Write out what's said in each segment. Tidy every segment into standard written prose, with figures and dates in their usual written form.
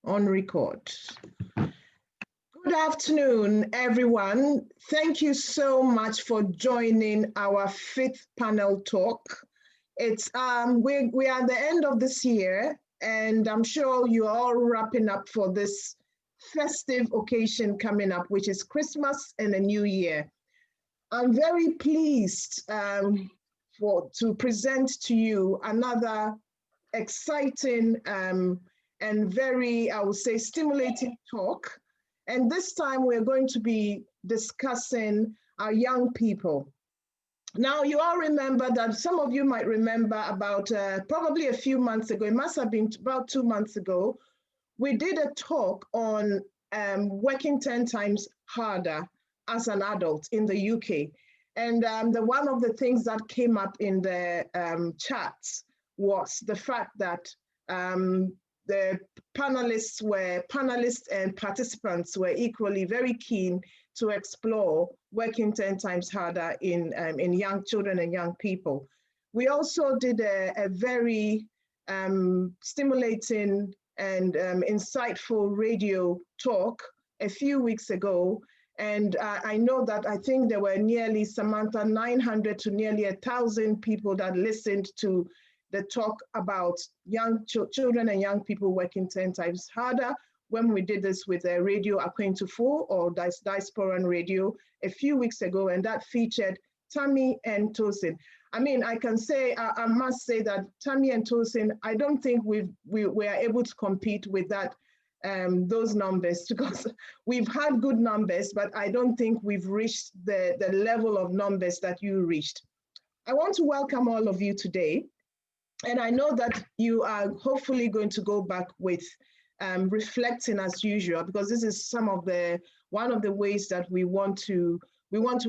On record. Good afternoon, everyone. Thank you so much for joining our fifth panel talk. It's we are at the end of this year, and I'm sure you're all wrapping up for this festive occasion coming up, which is Christmas and a New Year. I'm very pleased to present to you another exciting and very, I would say, stimulating talk. And this time we're going to be discussing our young people. Now, you all remember that some of you might remember about probably a few months ago, it must have been about 2 months ago, we did a talk on working 10 times harder as an adult in the UK. And one of the things that came up in the chats was the fact that the panelists and participants were equally very keen to explore working 10 times harder in young children and young people. We also did a very stimulating and insightful radio talk a few weeks ago. And I know that I think there were nearly, Samantha, 900 to nearly 1,000 people that listened to the talk about young children and young people working 10 times harder when we did this with a Radio Akwentufo or Diasporan Radio a few weeks ago, and that featured Tammy and Tosin. I mean, I can say, I must say that Tammy and Tosin, I don't think we are able to compete with that, those numbers, because we've had good numbers, but I don't think we've reached the level of numbers that you reached. I want to welcome all of you today. And I know that you are hopefully going to go back with reflecting as usual, because this is one of the ways that we want to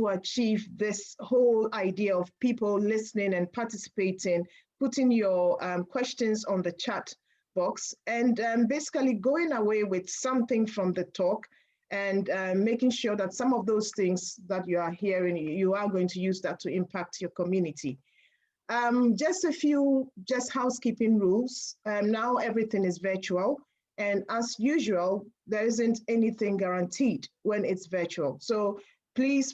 achieve this whole idea of people listening and participating, putting your questions on the chat box, and basically going away with something from the talk, and making sure that some of those things that you are hearing, you are going to use that to impact your community. Just a few housekeeping rules. Now everything is virtual, and as usual, there isn't anything guaranteed when it's virtual. So please,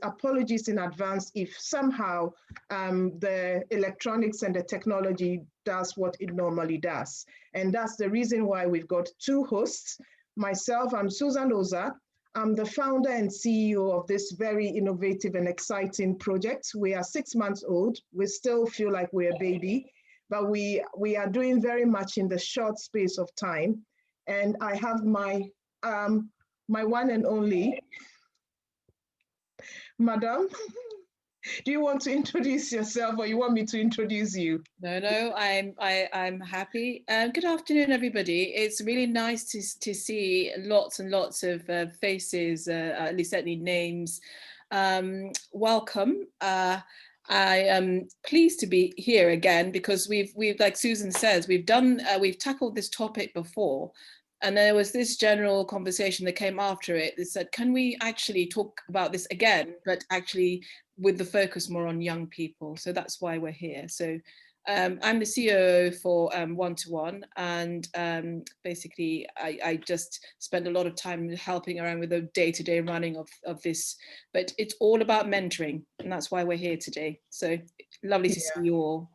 apologies in advance if somehow the electronics and the technology does what it normally does. And that's the reason why we've got two hosts. Myself, I'm Susan Oza. I'm the founder and CEO of this very innovative and exciting project. We are 6 months old. We still feel like we're a baby, but we are doing very much in the short space of time. And I have my one and only, Madam. Do you want to introduce yourself, or you want me to introduce you? No, I'm happy. Good afternoon, everybody. It's really nice to see lots and lots of faces, at least certainly names. Welcome. I am pleased to be here again, because we've like Susan says, we've tackled this topic before. And there was this general conversation that came after it that said, can we actually talk about this again, but actually with the focus more on young people? So that's why we're here. So I'm the CEO for One2One, and basically I just spend a lot of time helping around with the day-to-day running of this, but it's all about mentoring, and that's why we're here today. So lovely to see you all.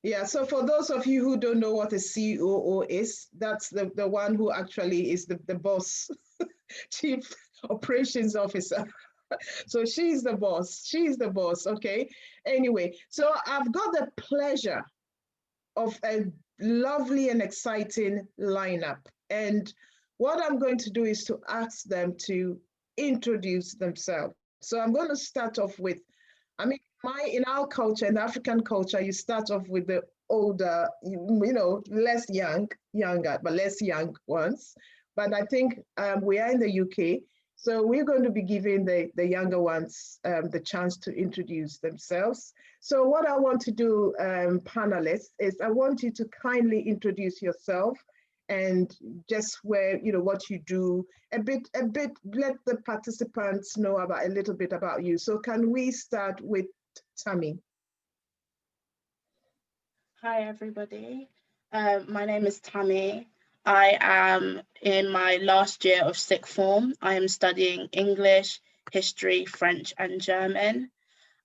Yeah, so for those of you who don't know what a COO is, that's the one who actually is the boss, Chief Operations Officer. So she's the boss, okay? Anyway, so I've got the pleasure of a lovely and exciting lineup. And what I'm going to do is to ask them to introduce themselves. So I'm going to start off with, I mean, in our culture, in the African culture, you start off with the older, less younger, but less young ones. But I think we are in the UK, so we're going to be giving the younger ones the chance to introduce themselves. So what I want to do, panelists, is I want you to kindly introduce yourself and just what you do, a bit, let the participants know about a little bit about you. So can we start with Tammy? Hi, everybody. My name is Tammy. I am in my last year of sixth form. I am studying English, history, French, and German.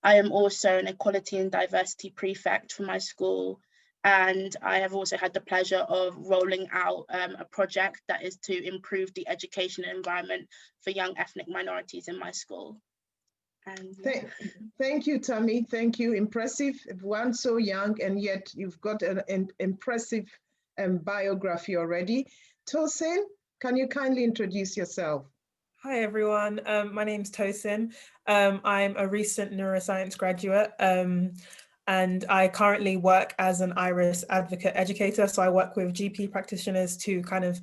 I am also an equality and diversity prefect for my school. And I have also had the pleasure of rolling out a project that is to improve the education environment for young ethnic minorities in my school. And thank you, Tammy. Thank you. Impressive. One so young, and yet you've got an impressive biography already. Tosin, can you kindly introduce yourself? Hi, everyone. My name's Tosin. I'm a recent neuroscience graduate, and I currently work as an IRIS advocate educator. So I work with GP practitioners to kind of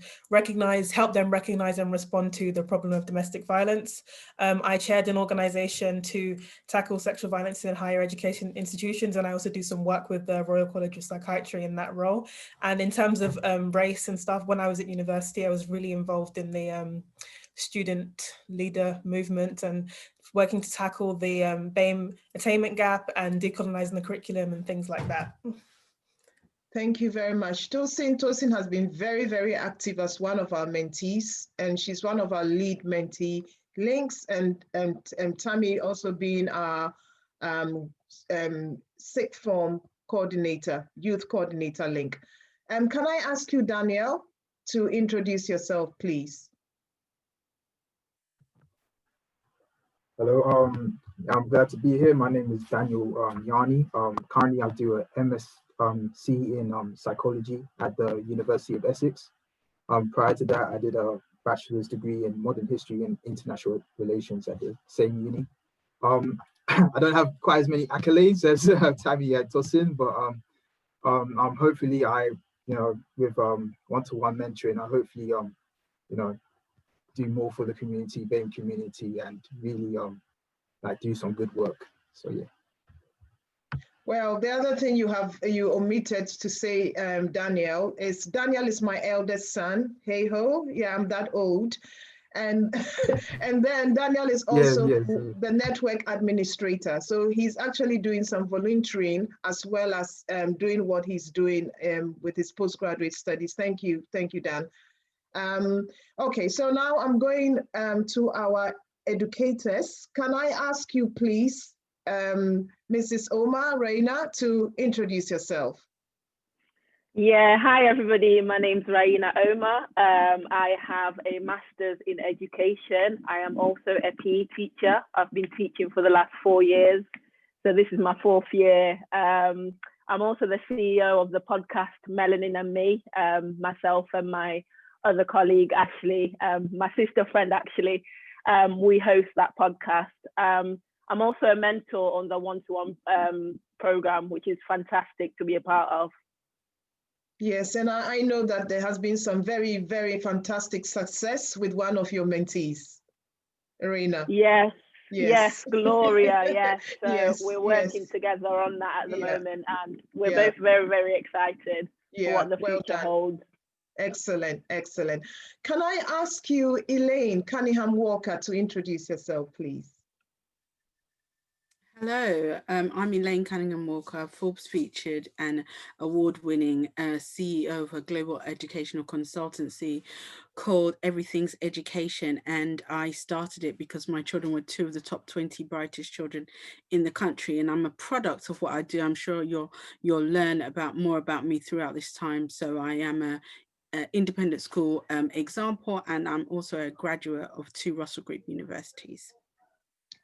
help them recognize and respond to the problem of domestic violence. I chaired an organization to tackle sexual violence in higher education institutions, and I also do some work with the Royal College of Psychiatry in that role. And in terms of race and stuff, when I was at university, I was really involved in the student leader movement and working to tackle the BAME attainment gap and decolonizing the curriculum and things like that. Thank you very much. Tosin has been very, very active as one of our mentees, and she's one of our lead mentee links, and Tammy also being our sixth form coordinator, youth coordinator link. Can I ask you, Danielle, to introduce yourself, please? Hello, I'm glad to be here. My name is Daniel Yanni. Currently, I do a MSc in psychology at the University of Essex. Prior to that, I did a bachelor's degree in modern history and international relations at the same uni. I don't have quite as many accolades as Tammy and Tosin, but hopefully with one-to-one mentoring, I hopefully do more for the community, BAME community, and really do some good work. So yeah. Well, the other thing you omitted to say, Daniel is my eldest son. Hey ho, yeah, I'm that old. And and then Daniel is also the network administrator. So he's actually doing some volunteering as well as doing what he's doing with his postgraduate studies. Thank you, Dan. Okay, so now I'm going to our educators. Can I ask you, please, Mrs. Omar Reina, to introduce yourself? Yeah, hi everybody. My name's Raina Omar. I have a master's in education. I am also a PE teacher. I've been teaching for the last 4 years. So this is my 4th year. I'm also the CEO of the podcast Melanin and Me, myself and my other colleague, Ashley, my sister friend, actually. We host that podcast. I'm also a mentor on the one-to-one program, which is fantastic to be a part of. Yes, and I know that there has been some very, very fantastic success with one of your mentees, Irina. Yes, Gloria, yes. So we're working together on that at the moment, and we're both very, very excited for what the future holds. Excellent. Can I ask you, Elaine Cunningham Walker, to introduce yourself, please? Hello, I'm Elaine Cunningham Walker, Forbes featured and award-winning CEO of a global educational consultancy called Everything's Education, and I started it because my children were 2 of the top 20 brightest children in the country, and I'm a product of what I do. I'm sure you'll learn more about me throughout this time. So I am a independent school example, and I'm also a graduate of 2 Russell Group universities.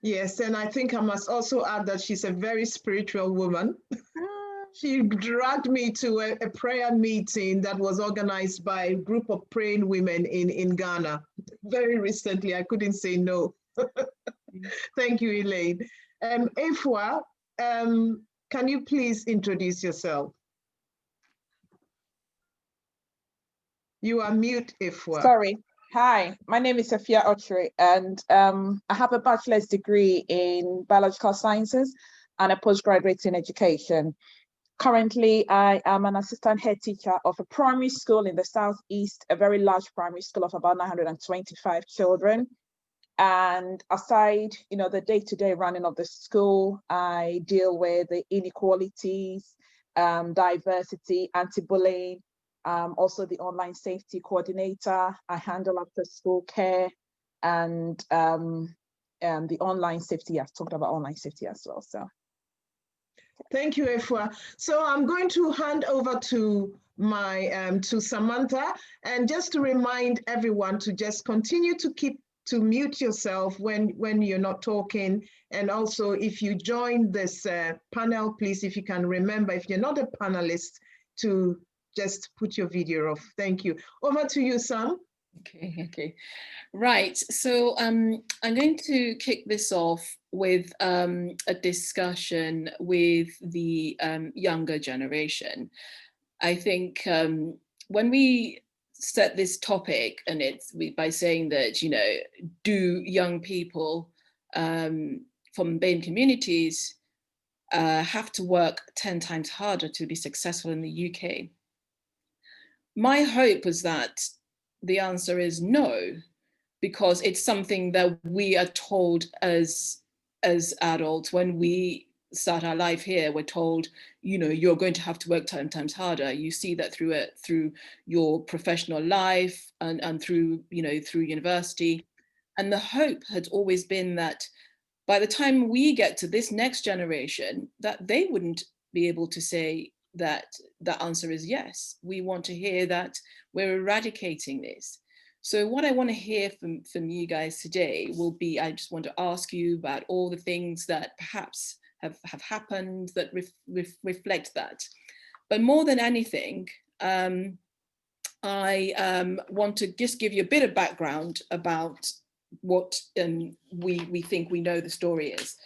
Yes, and I think I must also add that she's a very spiritual woman. She dragged me to a prayer meeting that was organized by a group of praying women in Ghana very recently. I couldn't say no. Thank you, Elaine. Efwa, can you please introduce yourself? You are mute, Efwa. Sorry. Hi, my name is Sophia Ochre, and I have a bachelor's degree in biological sciences and a postgraduate in education. Currently, I am an assistant head teacher of a primary school in the Southeast, a very large primary school of about 925 children. And aside, the day-to-day running of the school, I deal with the inequalities, diversity, anti-bullying, also the online safety coordinator. I handle after school care and the online safety. I've talked about online safety as well. So thank you, Efua. So I'm going to hand over to to Samantha, and just to remind everyone to just continue to mute yourself when you're not talking. And also, if you join this panel, please, if you can remember, if you're not a panelist, to just put your video off. Thank you. Over to you, Sam. Okay. Right, so I'm going to kick this off with a discussion with the younger generation. I think when we set this topic, and by saying that, you know, do young people from BAME communities have to work 10 times harder to be successful in the UK? My hope was that the answer is no, because it's something that we are told as adults when we start our life here. We're told, you know, you're going to have to work 10 times harder. You see that through your professional life and through, you know, through university. And the hope had always been that by the time we get to this next generation, that they wouldn't be able to say that the answer is yes. We want to hear that we're eradicating this. So what I want to hear from you guys today will be, I just want to ask you about all the things that perhaps have happened that reflect that. But more than anything, I want to just give you a bit of background about what we think we know the story is.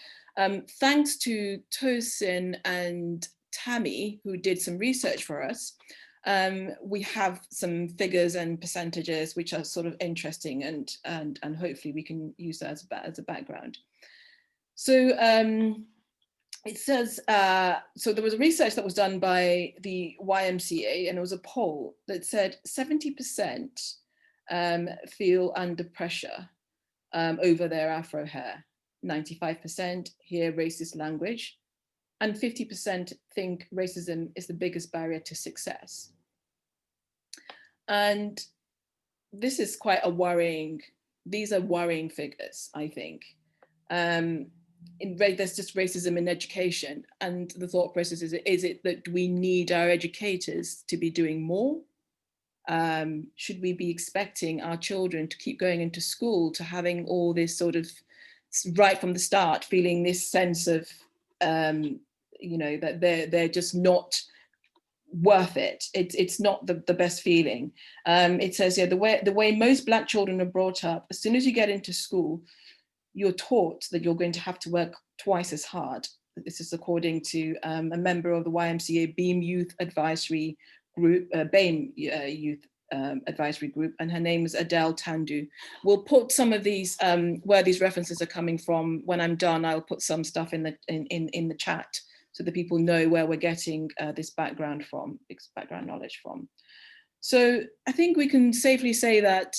Thanks to Tosin and Tammy, who did some research for us, we have some figures and percentages which are sort of interesting, and hopefully we can use that as a background. So it says, so there was a research that was done by the YMCA, and it was a poll that said 70% feel under pressure over their Afro hair, 95% hear racist language, and 50% think racism is the biggest barrier to success. And this is quite a worrying, these are worrying figures, I think. There's just racism in education, and the thought process is it that we need our educators to be doing more? Should we be expecting our children to keep going into school, to having all this sort of, right from the start, feeling this sense of, you know, that they're just not worth it? It's not the best feeling. It says, yeah, the way most Black children are brought up, as soon as you get into school, you're taught that you're going to have to work twice as hard. This is according to a member of the YMCA BAME Youth Advisory Group, BAME Youth Advisory Group, and her name is Adele Tandu. We'll put some of these, where these references are coming from. When I'm done, I'll put some stuff in the chat so that people know where we're getting this background knowledge from. So I think we can safely say that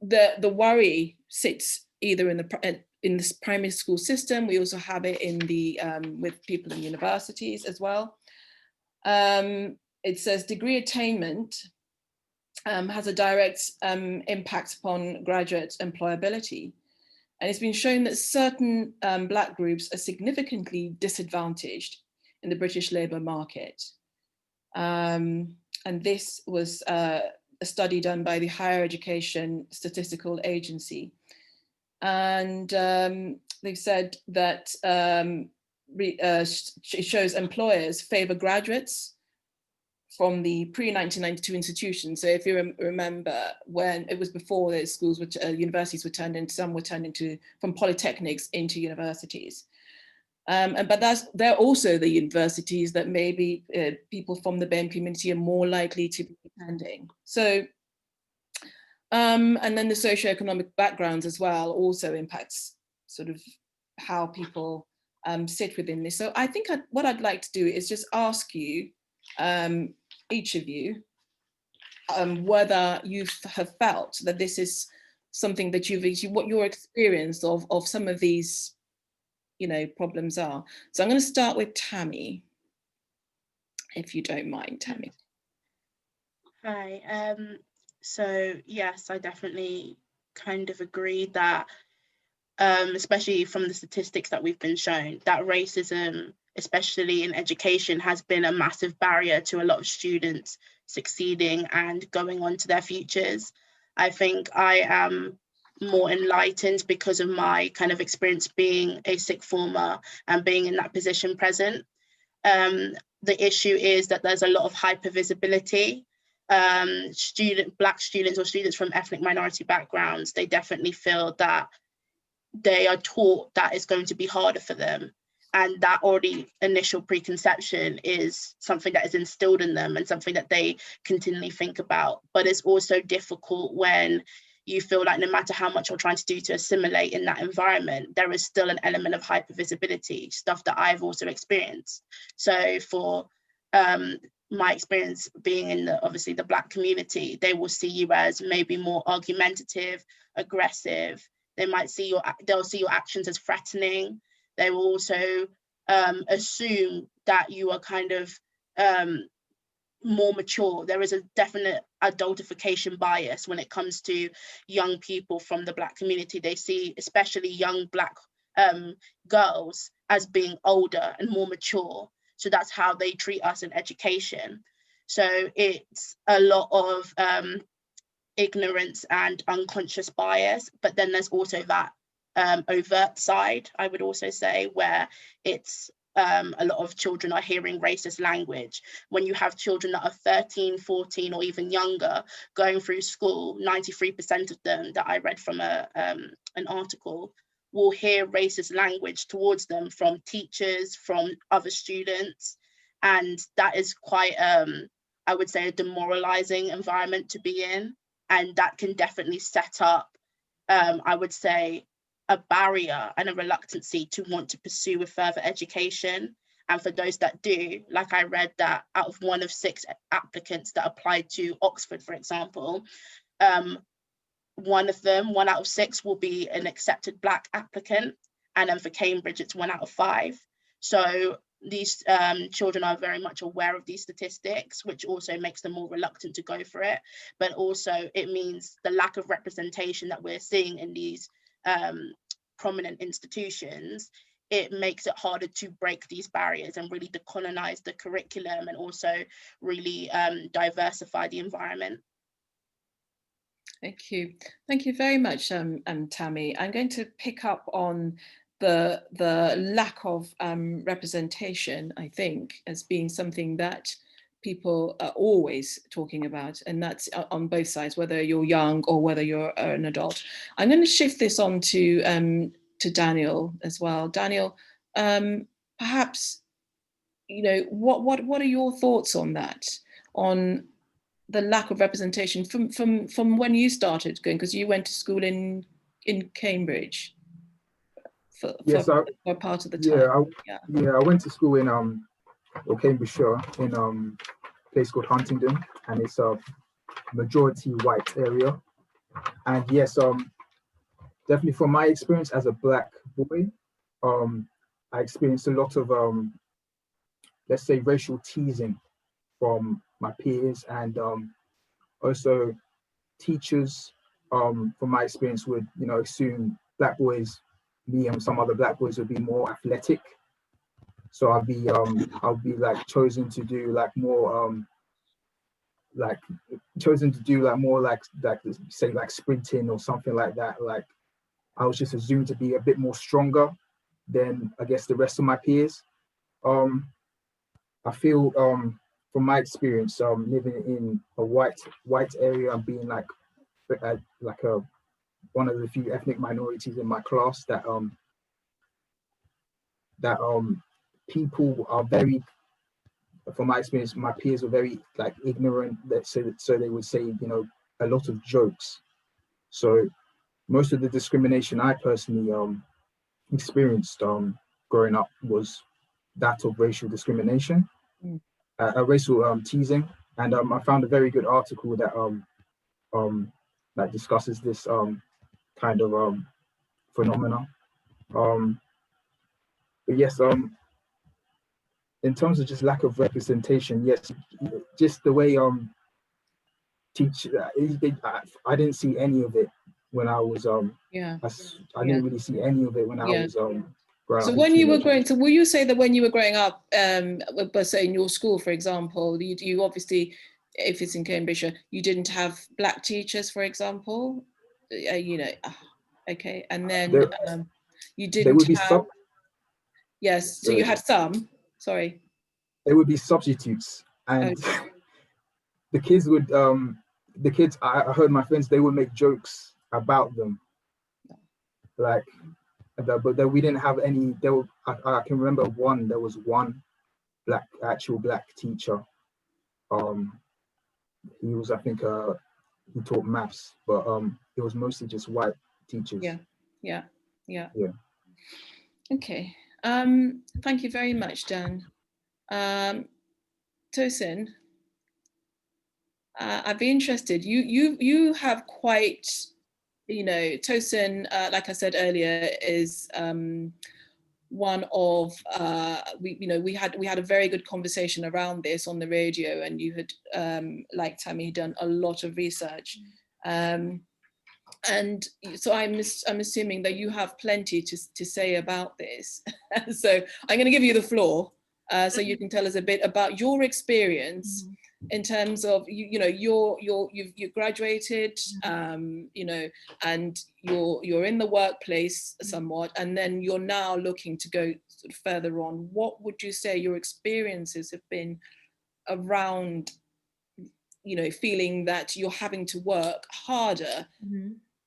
the worry sits either in this primary school system. We also have it in the with people in universities as well. It says degree attainment has a direct impact upon graduate employability. And it's been shown that certain Black groups are significantly disadvantaged in the British labour market. And this was a study done by the Higher Education Statistical Agency. And they've said that it shows employers favour graduates from the pre-1992 institutions. So if you remember, when it was before the schools, which universities were turned into, some were turned into, from polytechnics into universities. But they're also the universities that maybe people from the BAME community are more likely to be attending. So, and then the socioeconomic backgrounds as well also impacts sort of how people sit within this. So I think what I'd like to do is just ask you, each of you, whether you have felt that this is something that what your experience of some of these, you know, problems are. So I'm going to start with Tammy, if you don't mind, Tammy. Hi. So yes, I definitely kind of agree that, especially from the statistics that we've been shown, that racism, especially in education, has been a massive barrier to a lot of students succeeding and going on to their futures. I think I am more enlightened because of my kind of experience being a sixth former and being in that position present. The issue is that there's a lot of hypervisibility. Black students or students from ethnic minority backgrounds, they definitely feel that they are taught that it's going to be harder for them. And that already initial preconception is something that is instilled in them and something that they continually think about. But it's also difficult when you feel like no matter how much you're trying to do to assimilate in that environment, there is still an element of hypervisibility, stuff that I've also experienced. So for my experience being in obviously the Black community, they will see you as maybe more argumentative, aggressive. They'll see your actions as threatening. They will also assume that you are kind of more mature. There is a definite adultification bias when it comes to young people from the Black community. They see especially young Black girls as being older and more mature. So that's how they treat us in education. So it's a lot of ignorance and unconscious bias, but then there's also that overt side, I would also say, where it's a lot of children are hearing racist language. When you have children that are 13, 14, or even younger going through school, 93% of them that I read from an article will hear racist language towards them from teachers, from other students. And that is quite, I would say, a demoralizing environment to be in. And that can definitely set up, I would say, a barrier and a reluctancy to want to pursue a further education. And for those that do, like I read that out of 1 of 6 applicants that applied to Oxford, for example, 1 out of 6 will be an accepted Black applicant. And then for Cambridge, it's 1 out of 5. So these children are very much aware of these statistics, which also makes them more reluctant to go for it. But also it means the lack of representation that we're seeing in these prominent institutions, it makes it harder to break these barriers and really decolonize the curriculum and also really diversify the environment. Thank you. Thank you very much, Tammy. I'm going to pick up on the lack of representation, I think, as being something that people are always talking about, and that's on both sides, whether you're young or whether you're an adult. I'm going to shift this on to Daniel as well. Daniel, perhaps, you know, what are your thoughts on that, on the lack of representation from when you started going, because you went to school in Cambridge for part of the time. I went to school in Cambridgeshire, in a place called Huntingdon, and it's a majority white area. And yes, definitely from my experience as a Black boy, I experienced a lot of let's say racial teasing from my peers, and also teachers, from my experience, would, you know, assume Black boys, me and some other Black boys, would be more athletic. So I'll be like chosen to do like more more like say like sprinting or something like that. Like I was just assumed to be a bit more stronger than, I guess, the rest of my peers. I feel from my experience, living in a white area and being like one of the few ethnic minorities in my class, that people are very, from my experience, my peers were very like ignorant. So they would say, you know, a lot of jokes. So most of the discrimination I personally experienced growing up was that of racial discrimination, racial teasing. And I found a very good article that discusses this kind of phenomena. But yes, in terms of just lack of representation, yes, just the way teach. I didn't see any of it when I was Yeah. I didn't really see any of it when I was growing So up. when you were growing, so will you say that when you were growing up, but say in your school, for example, you obviously, if it's in Cambridgeshire, you didn't have black teachers, for example, you know, okay, and then you there didn't would be have, yes, so you had some, sorry. There would be substitutes, and Okay. the kids would I heard my friends, they would make jokes about them, like, but then we didn't have any. I can remember there was one actual black teacher. He was, I think, he taught maths, but it was mostly just white teachers. Yeah. Okay. Thank you very much, Dan. Tosin, I'd be interested. You have quite, you know, Tosin, like I said earlier, is one of we had a very good conversation around this on the radio, and you had like Tammy done a lot of research, and so I'm assuming that you have plenty to say about this. So I'm going to give you the floor, so you can tell us a bit about your experience in terms of you've graduated, you know, and you're in the workplace somewhat, and then you're now looking to go sort of further on. What would you say your experiences have been around, you know, feeling that you're having to work harder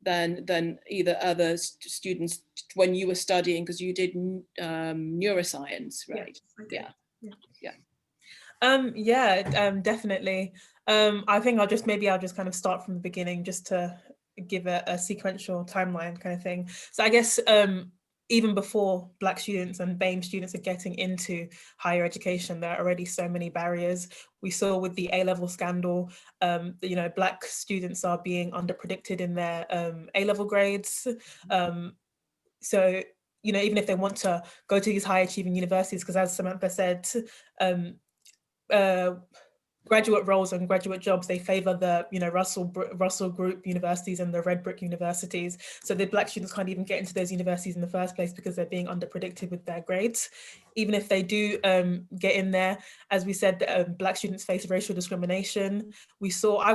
than either other students when you were studying, because you did neuroscience, right? Definitely. I think I'll just kind of start from the beginning, just to give a sequential timeline kind of thing. So I guess even before Black students and BAME students are getting into higher education, there are already so many barriers. We saw with the A-level scandal, you know, Black students are being underpredicted in their A-level grades. So, you know, even if they want to go to these high achieving universities, because as Samantha said, graduate roles and graduate jobs, they favor the, you know, Russell Group universities and the red brick universities. So the Black students can't even get into those universities in the first place because they're being underpredicted with their grades. Even if they do get in there, as we said, Black students face racial discrimination. We saw, I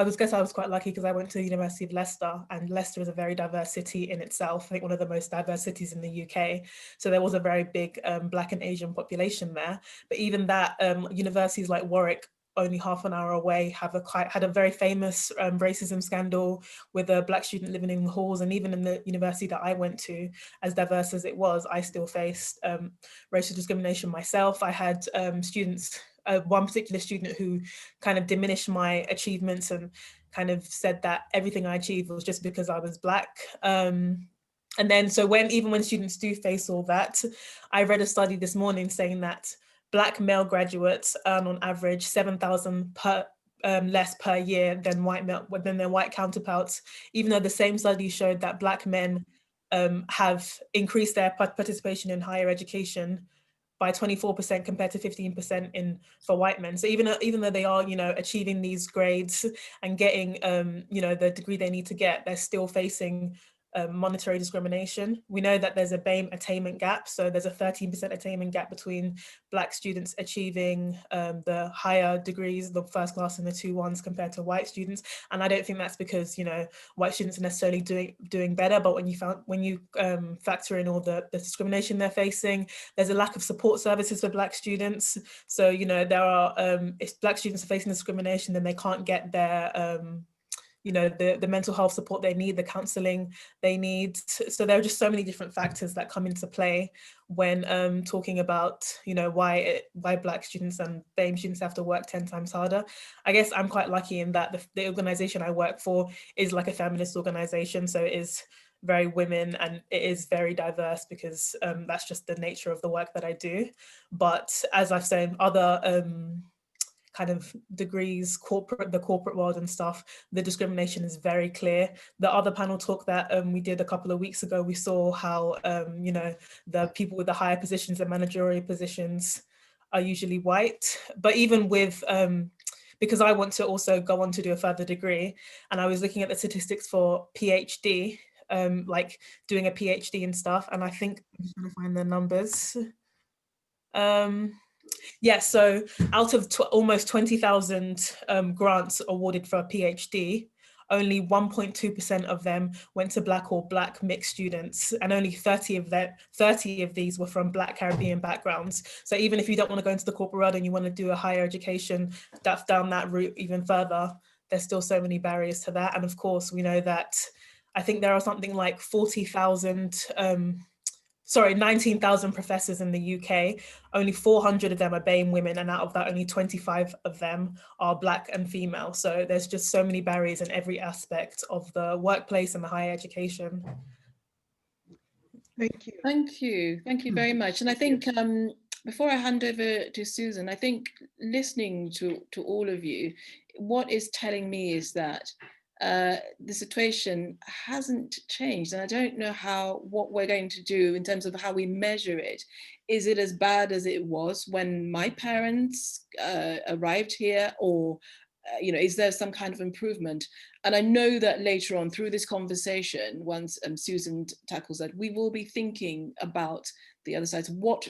was quite lucky because I went to the University of Leicester, and Leicester is a very diverse city in itself. I think one of the most diverse cities in the UK. So there was a very big Black and Asian population there. But even that, universities like Warwick, only half an hour away, had a very famous racism scandal with a Black student living in the halls. And even in the university that I went to, as diverse as it was, I still faced racial discrimination myself. I had students, one particular student who kind of diminished my achievements and kind of said that everything I achieved was just because I was Black. And then, so even when students do face all that, I read a study this morning saying that Black male graduates earn on average 7,000 less per year than their white counterparts, even though the same study showed that Black men have increased their participation in higher education by 24% compared to 15% for white men. So even though they are, you know, achieving these grades and getting, you know, the degree they need to get, they're still facing monetary discrimination. We know that there's a BAME attainment gap. So there's a 13% attainment gap between Black students achieving the higher degrees, the first class and the 2-1s, compared to white students. And I don't think that's because, you know, white students are necessarily doing better, but when you factor in all the discrimination they're facing, there's a lack of support services for Black students. So, you know, there are, if Black students are facing discrimination, then they can't get their you know, the mental health support they need, the counselling they need. So there are just so many different factors that come into play when talking about, you know, why Black students and BAME students have to work 10 times harder. I guess I'm quite lucky in that the organisation I work for is like a feminist organisation, so it is very women and it is very diverse because that's just the nature of the work that I do. But as I've said, other kind of degrees, the corporate world and stuff, the discrimination is very clear. The other panel talk that we did a couple of weeks ago, we saw how, you know, the people with the higher positions and managerial positions are usually white. But even with because I want to also go on to do a further degree, and I was looking at the statistics for PhD, like doing a PhD and stuff, and I think I'm just trying to find the numbers. Yeah, so out of almost 20,000 grants awarded for a PhD, only 1.2% of them went to Black or Black mixed students, and only 30 of these were from Black Caribbean backgrounds. So even if you don't want to go into the corporate world and you want to do a higher education that's down that route even further, there's still so many barriers to that. And of course, we know that I think there are something like 19,000 professors in the UK, only 400 of them are BAME women, and out of that, only 25 of them are Black and female. So there's just so many barriers in every aspect of the workplace and the higher education. Thank you. Thank you. Thank you very much. And I think before I hand over to Susan, I think listening to all of you, what is telling me is that the situation hasn't changed, and I don't know what we're going to do in terms of how we measure it. Is it as bad as it was when my parents arrived here, or is there some kind of improvement? And I know that later on through this conversation, once Susan tackles that, we will be thinking about the other sides. What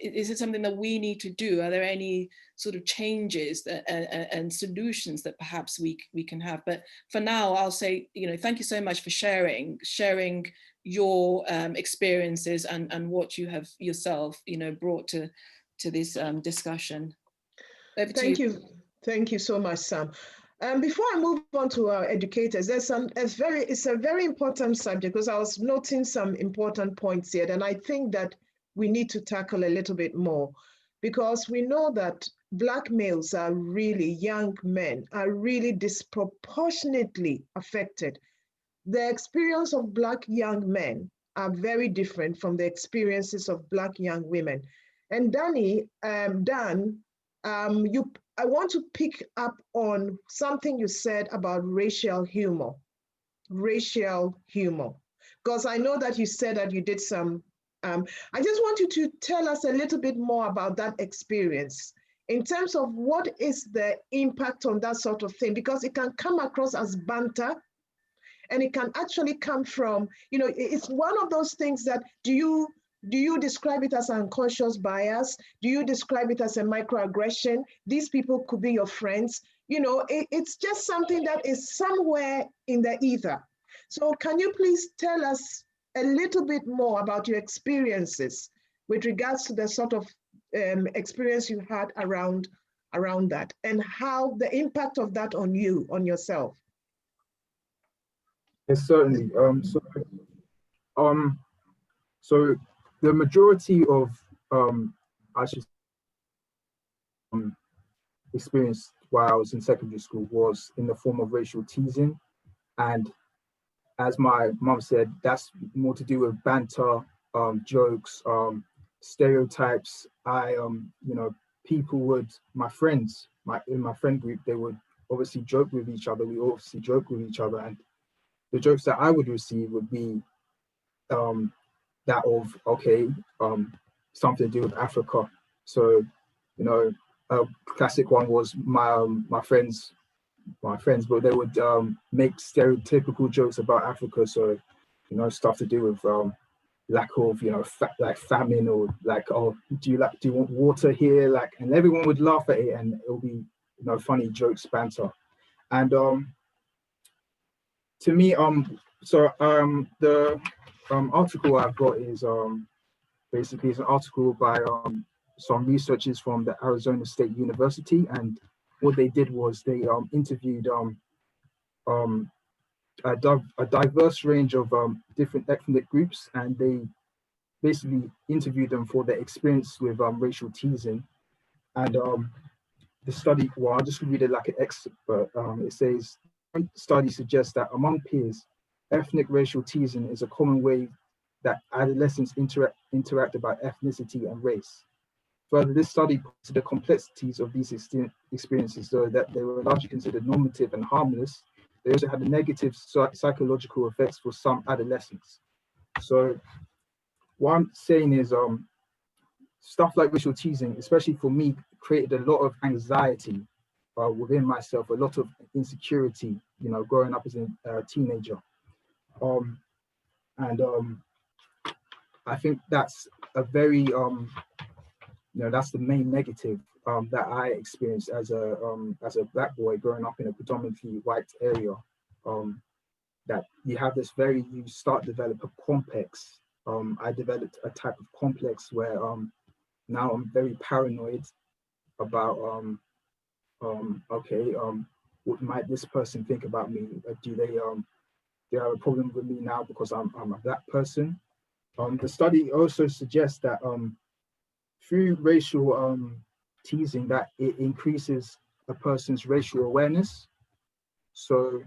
is it, something that we need to do? Are there any sort of changes and solutions that perhaps we can have? But for now, I'll say, thank you so much for sharing your experiences and what you have yourself, brought to this discussion. Over to you. Thank you so much, Sam. Before I move on to our educators, it's a very important subject, because I was noting some important points here, and I think that we need to tackle a little bit more, because we know that Black males are really, young men are really disproportionately affected. The experience of Black young men are very different from the experiences of Black young women. And Dan, I want to pick up on something you said about racial humor, because I know that you said that you did some, I just want you to tell us a little bit more about that experience in terms of what is the impact on that sort of thing, because it can come across as banter, and it can actually come from, it's one of those things that, do you describe it as unconscious bias? Do you describe it as a microaggression? These people could be your friends. It's just something that is somewhere in the ether. So can you please tell us a little bit more about your experiences with regards to the sort of experience you had around that, and how the impact of that on you, on yourself? Yes, certainly. So the majority of experience while I was in secondary school was in the form of racial teasing, and as my mom said, that's more to do with banter, jokes, stereotypes. People would, in my friend group, they would obviously joke with each other. We obviously joke with each other, and the jokes that I would receive would be that of, something to do with Africa. So, a classic one was my friends, but they would make stereotypical jokes about Africa. So, stuff to do with lack of, like famine, or like, oh, do you want water here? Like, and everyone would laugh at it, and it'll be, funny jokes, banter. And to me, the article I've got is basically it's an article by some researchers from the Arizona State University, and what they did was they interviewed a diverse range of different ethnic groups, and they basically interviewed them for their experience with racial teasing. And the study, well, I'll just read it like an excerpt. It says, study suggests that among peers, ethnic racial teasing is a common way that adolescents interact about ethnicity and race. Further, this study points to the complexities of these experiences, so that they were largely considered normative and harmless. They also had a negative psychological effects for some adolescents. So what I'm saying is stuff like racial teasing, especially for me, created a lot of anxiety within myself, a lot of insecurity, you know, growing up as a teenager. I think that's a very, you know, that's the main negative that I experienced as a Black boy growing up in a predominantly white area. That you have this you start to develop a complex. I developed a type of complex where now I'm very paranoid about, okay, what might this person think about me? Do they have a problem with me now because I'm a Black person? The study also suggests that through racial teasing, that it increases a person's racial awareness. So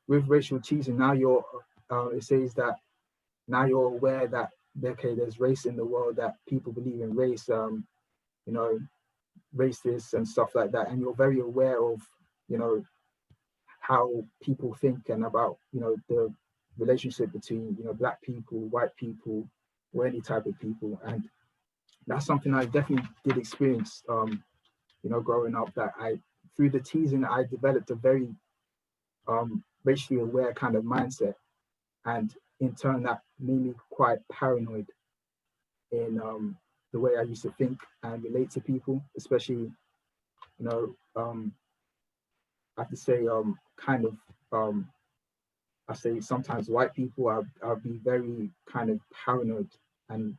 with racial teasing, now it says that now you're aware that, okay, there's race in the world, that people believe in race, you know, racist and stuff like that, and you're very aware of, you know, how people think and about, you know, the relationship between, you know, Black people, white people, or any type of people. And that's something I definitely did experience, you know, growing up, that through the teasing, I developed a very racially aware kind of mindset. And in turn, that made me quite paranoid in the way I used to think and relate to people, especially, you know, I have to say, kind of, I say sometimes white people, I'll be very kind of paranoid and,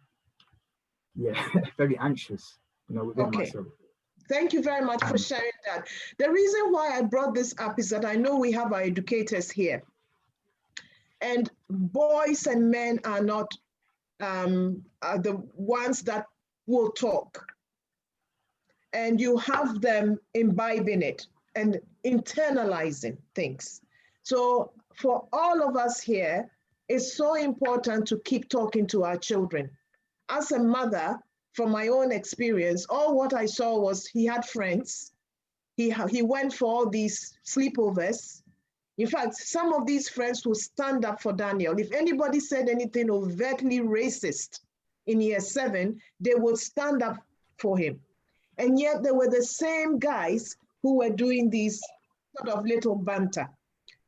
yeah, very anxious, you know, within myself. Thank you very much for sharing that. The reason why I brought this up is that I know we have our educators here, and boys and men are not are the ones that will talk, and you have them imbibing it and internalizing things. So for all of us here, it's so important to keep talking to our children. As a mother, from my own experience, all what I saw was he had friends. He went for all these sleepovers. In fact, some of these friends would stand up for Daniel. If anybody said anything overtly racist in year 7, they would stand up for him. And yet they were the same guys who were doing these sort of little banter,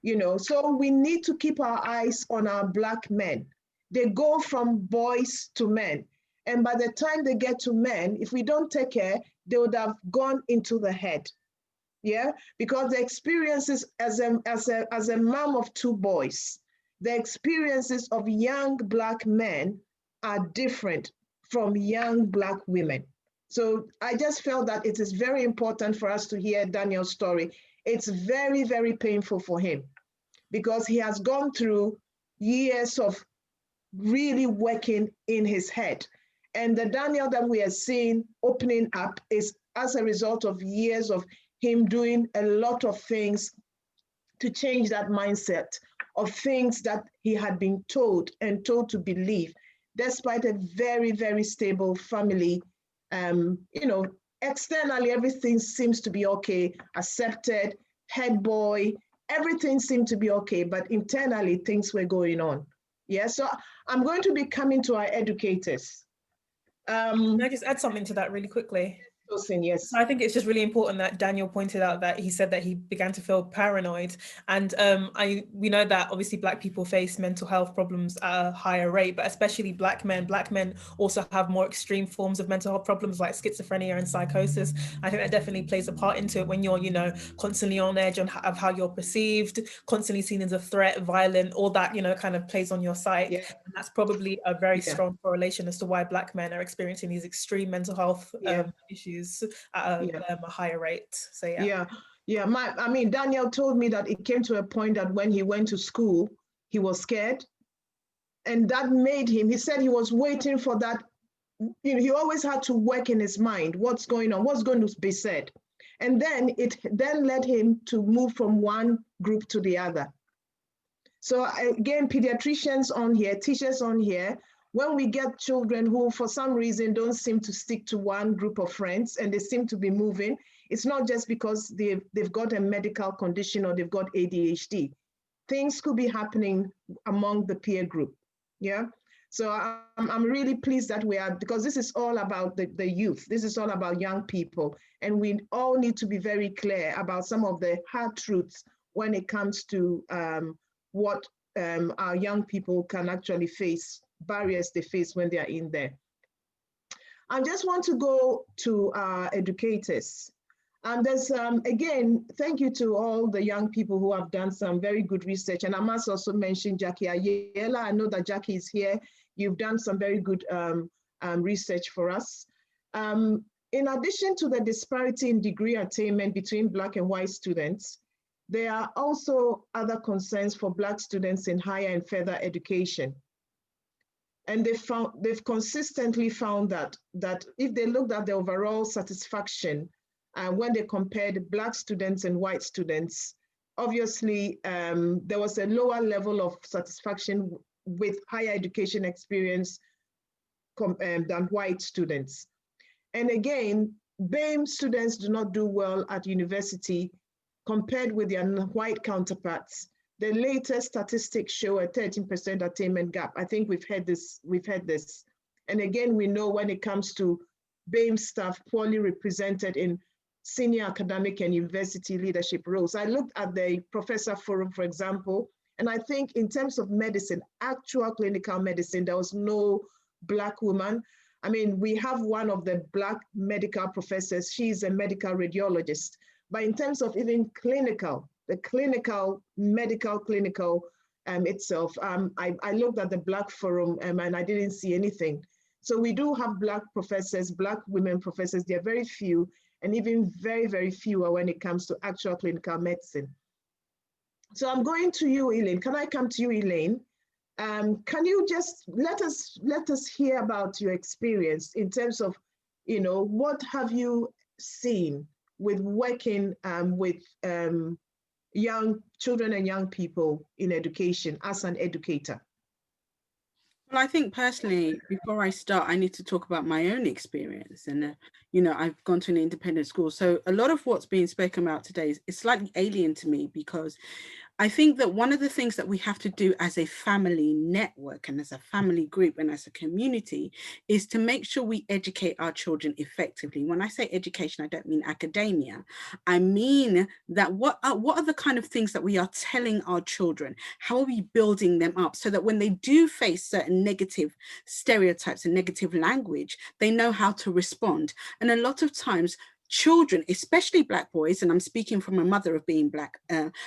you know. So we need to keep our eyes on our Black men. They go from boys to men. And by the time they get to men, if we don't take care, they would have gone into the head. Yeah, because the experiences as a mom of 2 boys, the experiences of young Black men are different from young Black women. So I just felt that it is very important for us to hear Daniel's story. It's very, very painful for him because he has gone through years of really working in his head. And the Daniel that we are seeing opening up is as a result of years of him doing a lot of things to change that mindset of things that he had been told to believe, despite a very, very stable family. You know, externally, everything seems to be okay, accepted, head boy, everything seemed to be okay, but internally things were going on. Yeah, so I'm going to be coming to our educators. Can I just add something to that really quickly? Yes. I think it's just really important that Daniel pointed out that he said that he began to feel paranoid, and we know that obviously Black people face mental health problems at a higher rate, but especially Black men. Black men also have more extreme forms of mental health problems like schizophrenia and psychosis. I think that definitely plays a part into it when you're, you know, constantly on edge of how you're perceived, constantly seen as a threat, violent, all that, you know, kind of plays on your psyche. Yeah. And that's probably a very strong correlation as to why Black men are experiencing these extreme mental health issues at a higher rate. So I mean, Daniel told me that it came to a point that when he went to school, he was scared, and that made him, he said he was waiting for that, you know, he always had to work in his mind, what's going on, what's going to be said. And then it then led him to move from one group to the other. So again, pediatricians on here, teachers on here, when we get children who for some reason don't seem to stick to one group of friends and they seem to be moving, it's not just because they've got a medical condition or they've got ADHD. Things could be happening among the peer group. Yeah. So I'm really pleased that we are, because this is all about the youth. This is all about young people. And we all need to be very clear about some of the hard truths when it comes to what our young people can actually face, barriers they face when they are in there. I just want to go to our educators. And there's, again, thank you to all the young people who have done some very good research. And I must also mention Jackie Ayela. I know that Jackie is here. You've done some very good research for us. In addition to the disparity in degree attainment between Black and white students, there are also other concerns for Black students in higher and further education. And they've consistently found that if they looked at the overall satisfaction, when they compared Black students and white students, obviously there was a lower level of satisfaction with higher education experience than white students. And again, BAME students do not do well at university compared with their white counterparts. The latest statistics show a 13% attainment gap. I think we've had this. And again, we know when it comes to BAME staff poorly represented in senior academic and university leadership roles. I looked at the professor forum, for example, and I think in terms of medicine, actual clinical medicine, there was no Black woman. I mean, we have one of the Black medical professors. She's a medical radiologist. But in terms of even clinical, the clinical itself, I looked at the Black forum and I didn't see anything. So we do have Black professors, Black women professors. They're very few, and even very, very fewer when it comes to actual clinical medicine. So I'm going to you, Elaine. Can I come to you, Elaine? Can you just let us hear about your experience in terms of, what have you seen with working with young children and young people in education as an educator? Well, I think personally, before I start, I need to talk about my own experience. And, I've gone to an independent school. So a lot of what's being spoken about today is slightly alien to me, because I think that one of the things that we have to do as a family network and as a family group and as a community is to make sure we educate our children effectively. When I say education, I don't mean academia. I mean that what are the kind of things that we are telling our children? How are we building them up so that when they do face certain negative stereotypes and negative language, they know how to respond? And a lot of times, children, especially Black boys, and I'm speaking from a mother of being Black,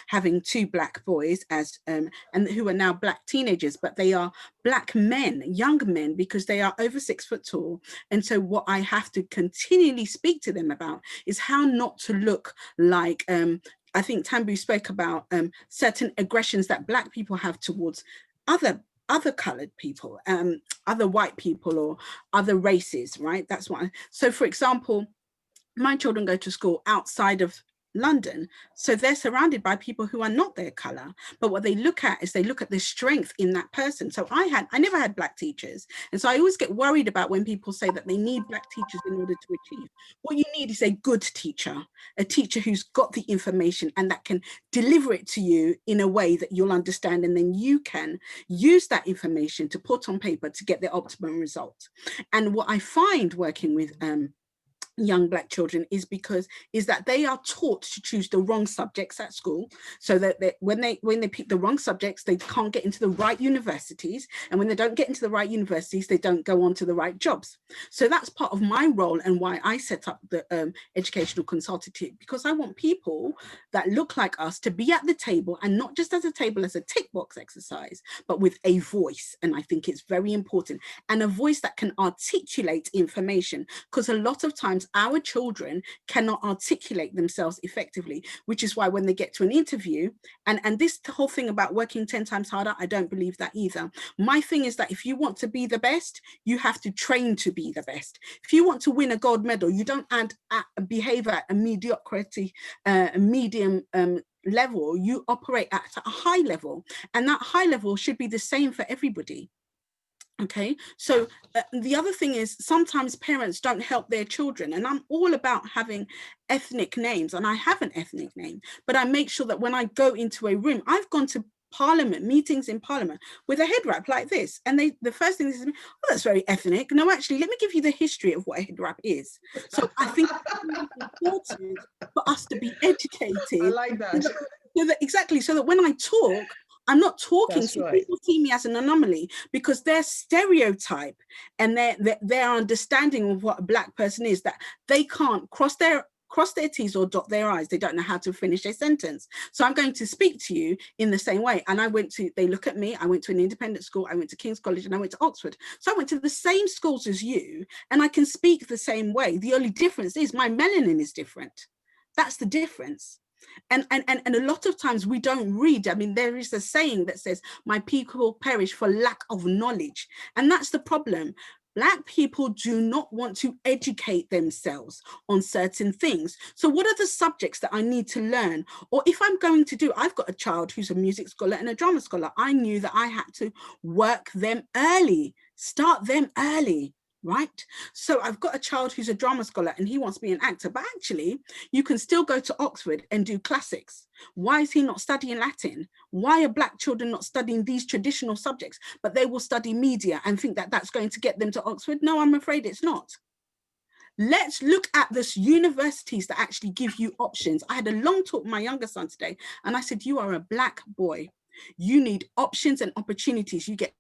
having two Black boys and who are now Black teenagers, but they are Black men, young men, because they are over 6 foot tall. And so what I have to continually speak to them about is how not to look like, I think Tambu spoke about certain aggressions that Black people have towards other colored people, other white people or other races, right? That's why. So for example, my children go to school outside of London, so they're surrounded by people who are not their color, but what they look at is they look at the strength in that person. So I never had Black teachers, and so I always get worried about when people say that they need Black teachers in order to achieve. What you need is a good teacher, a teacher who's got the information and that can deliver it to you in a way that you'll understand, and then you can use that information to put on paper to get the optimum result. And what I find working with young Black children is that they are taught to choose the wrong subjects at school, so that when they pick the wrong subjects, they can't get into the right universities, and when they don't get into the right universities, they don't go on to the right jobs. So that's part of my role and why I set up the educational consultative, because I want people that look like us to be at the table, and not just as a table as a tick box exercise, but with a voice. And I think it's very important, and a voice that can articulate information, because a lot of times our children cannot articulate themselves effectively, which is why when they get to an interview, and this whole thing about working 10 times harder, I don't believe that either. My thing is that if you want to be the best, you have to train to be the best. If you want to win a gold medal, you don't behave at a mediocrity, a medium level, you operate at a high level, and that high level should be the same for everybody. Okay, so the other thing is sometimes parents don't help their children, and I'm all about having ethnic names, and I have an ethnic name, but I make sure that when I go into a room, I've gone to Parliament, meetings in Parliament with a head wrap like this. And the first thing they said, oh, that's very ethnic. No, actually, let me give you the history of what a head wrap is. So I think it's important for us to be educated. I like that. Exactly, so that when I talk, I'm not talking, That's so right. people see me as an anomaly because their stereotype and their understanding of what a Black person is, that they can't cross their T's or dot their I's. They don't know how to finish a sentence. So I'm going to speak to you in the same way. And they look at me, I went to an independent school, I went to King's College, and I went to Oxford. So I went to the same schools as you, and I can speak the same way. The only difference is my melanin is different. That's the difference. And a lot of times we don't read. I mean, there is a saying that says, my people perish for lack of knowledge. And that's the problem. Black people do not want to educate themselves on certain things. So what are the subjects that I need to learn? Or if I'm going to do, I've got a child who's a music scholar and a drama scholar. I knew that I had to work them early, start them early. Right? So I've got a child who's a drama scholar and he wants to be an actor, but actually you can still go to Oxford and do classics. Why is he not studying Latin? Why are Black children not studying these traditional subjects, but they will study media and think that that's going to get them to Oxford? No, I'm afraid it's not. Let's look at this universities that actually give you options. I had a long talk with my younger son today, and I said, you are a Black boy. You need options and opportunities. You get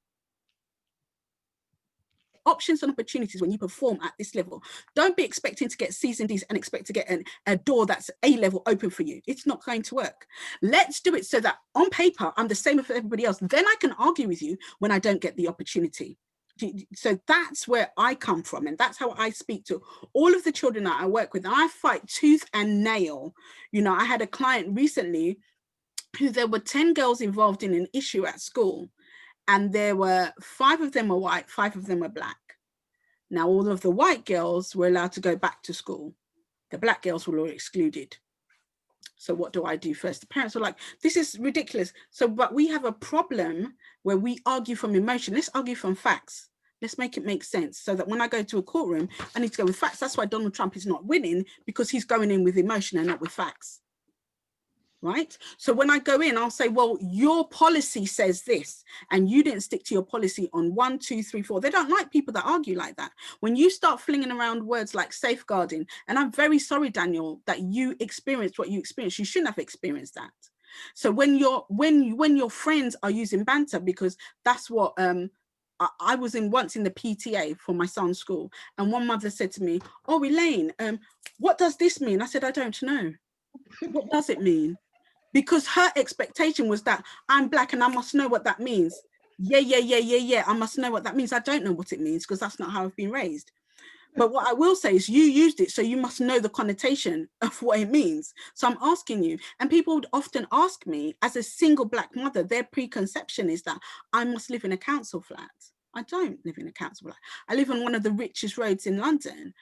options and opportunities when you perform at this level. Don't be expecting to get C's and D's and expect to get a door that's A-level open for you. It's not going to work. Let's do it so that on paper, I'm the same as everybody else. Then I can argue with you when I don't get the opportunity. So that's where I come from. And that's how I speak to all of the children that I work with. And I fight tooth and nail. You know, I had a client recently who there were 10 girls involved in an issue at school. And there were 5 of them were white, 5 of them were Black. Now, all of the white girls were allowed to go back to school. The Black girls were all excluded. So what do I do first? The parents were like, this is ridiculous. So, but we have a problem where we argue from emotion. Let's argue from facts. Let's make it make sense so that when I go to a courtroom, I need to go with facts. That's why Donald Trump is not winning, because he's going in with emotion and not with facts. Right? So when I go in, I'll say, well, your policy says this, and you didn't stick to your policy on 1, 2, 3, 4. They don't like people that argue like that. When you start flinging around words like safeguarding, and I'm very sorry, Daniel, that you experienced what you experienced. You shouldn't have experienced that. So when your friends are using banter, because that's what I was once in the PTA for my son's school, and one mother said to me, oh, Elaine, what does this mean? I said, I don't know. What does it mean? Because her expectation was that I'm Black and I must know what that means. Yeah, I must know what that means. I don't know what it means because that's not how I've been raised. But what I will say is you used it, so you must know the connotation of what it means. So I'm asking you, and people would often ask me, as a single Black mother, their preconception is that I must live in a council flat. I don't live in a council flat. I live on one of the richest roads in London.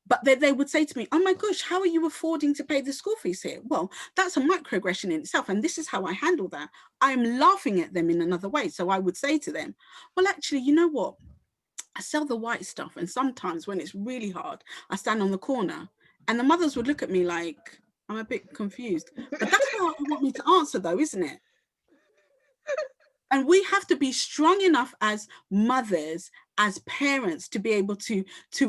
But they would say to me, oh my gosh, how are you affording to pay the school fees here? Well, that's a microaggression in itself. And this is how I handle that. I'm laughing at them in another way. So I would say to them, well, actually, you know what? I sell the white stuff. And sometimes when it's really hard, I stand on the corner and the mothers would look at me like, I'm a bit confused. But that's what you want me to answer though, isn't it? And we have to be strong enough as mothers, as parents, to be able to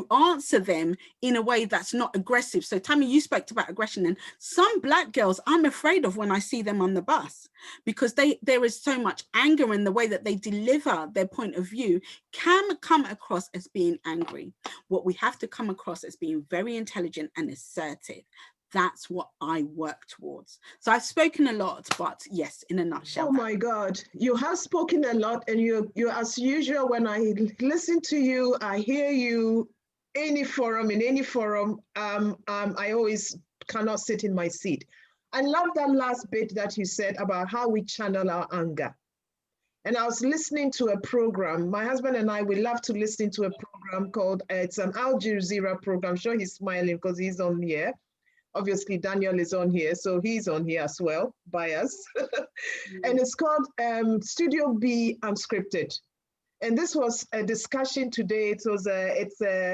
answer them in a way that's not aggressive. So Tammy, you spoke about aggression, and some Black girls I'm afraid of when I see them on the bus, because there is so much anger in the way that they deliver their point of view can come across as being angry. What we have to come across as being very intelligent and assertive. That's what I work towards. So I've spoken a lot, but yes, in a nutshell. Oh my God, you have spoken a lot, and you as usual, when I listen to you, I hear you in any forum, I always cannot sit in my seat. I love that last bit that you said about how we channel our anger. And I was listening to a program, my husband and I, we love to listen to a program called, it's an Al Jazeera program. I'm sure he's smiling because he's on here. Obviously, Daniel is on here, so he's on here as well, by us. And it's called Studio B Unscripted. And this was a discussion today. It's a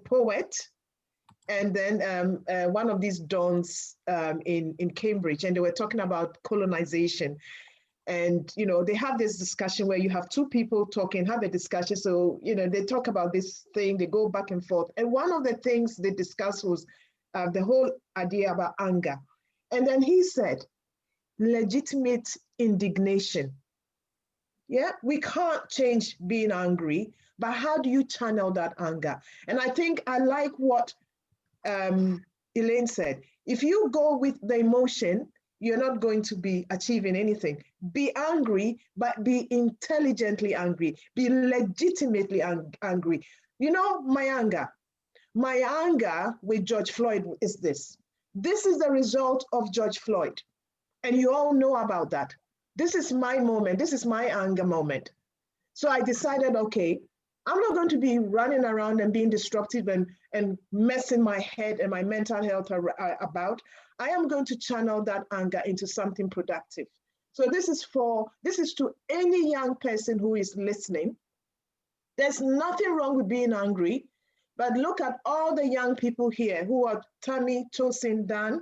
poet, and then one of these dons in Cambridge, and they were talking about colonization. And, you know, they have this discussion where you have two people talking, have a discussion. So, you know, they talk about this thing, they go back and forth. And one of the things they discussed was the whole idea about anger. And then he said, legitimate indignation. Yeah, we can't change being angry, but how do you channel that anger? And I think I like what Elaine said. If you go with the emotion, you're not going to be achieving anything. Be angry, but be intelligently angry. Be legitimately angry. You know, my anger with George Floyd is this. This is the result of George Floyd. And you all know about that. This is my moment. This is my anger moment. So I decided, okay, I'm not going to be running around and being disruptive and messing my head and my mental health about. I am going to channel that anger into something productive. So this is to any young person who is listening. There's nothing wrong with being angry, but look at all the young people here who are Tammy, Tosin, Dan,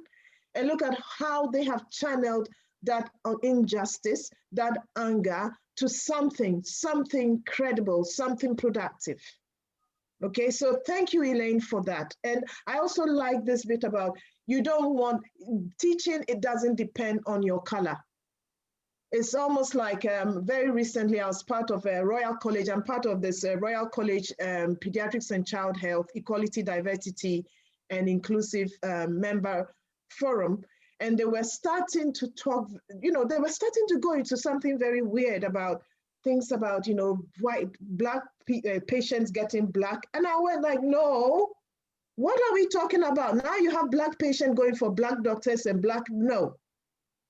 and look at how they have channeled that injustice, that anger, to something credible, something productive. Okay, so thank you, Elaine, for that. And I also like this bit about you don't want teaching, it doesn't depend on your color. It's almost like very recently I was part of a Royal College. I'm part of this Royal College Pediatrics and Child Health, Equality, Diversity, and Inclusive Member Forum. And they were starting to talk, you know, they were starting to go into something very weird about things about, you know, Black patients getting Black. And I went like, no, what are we talking about? Now you have Black patients going for Black doctors and Black, no.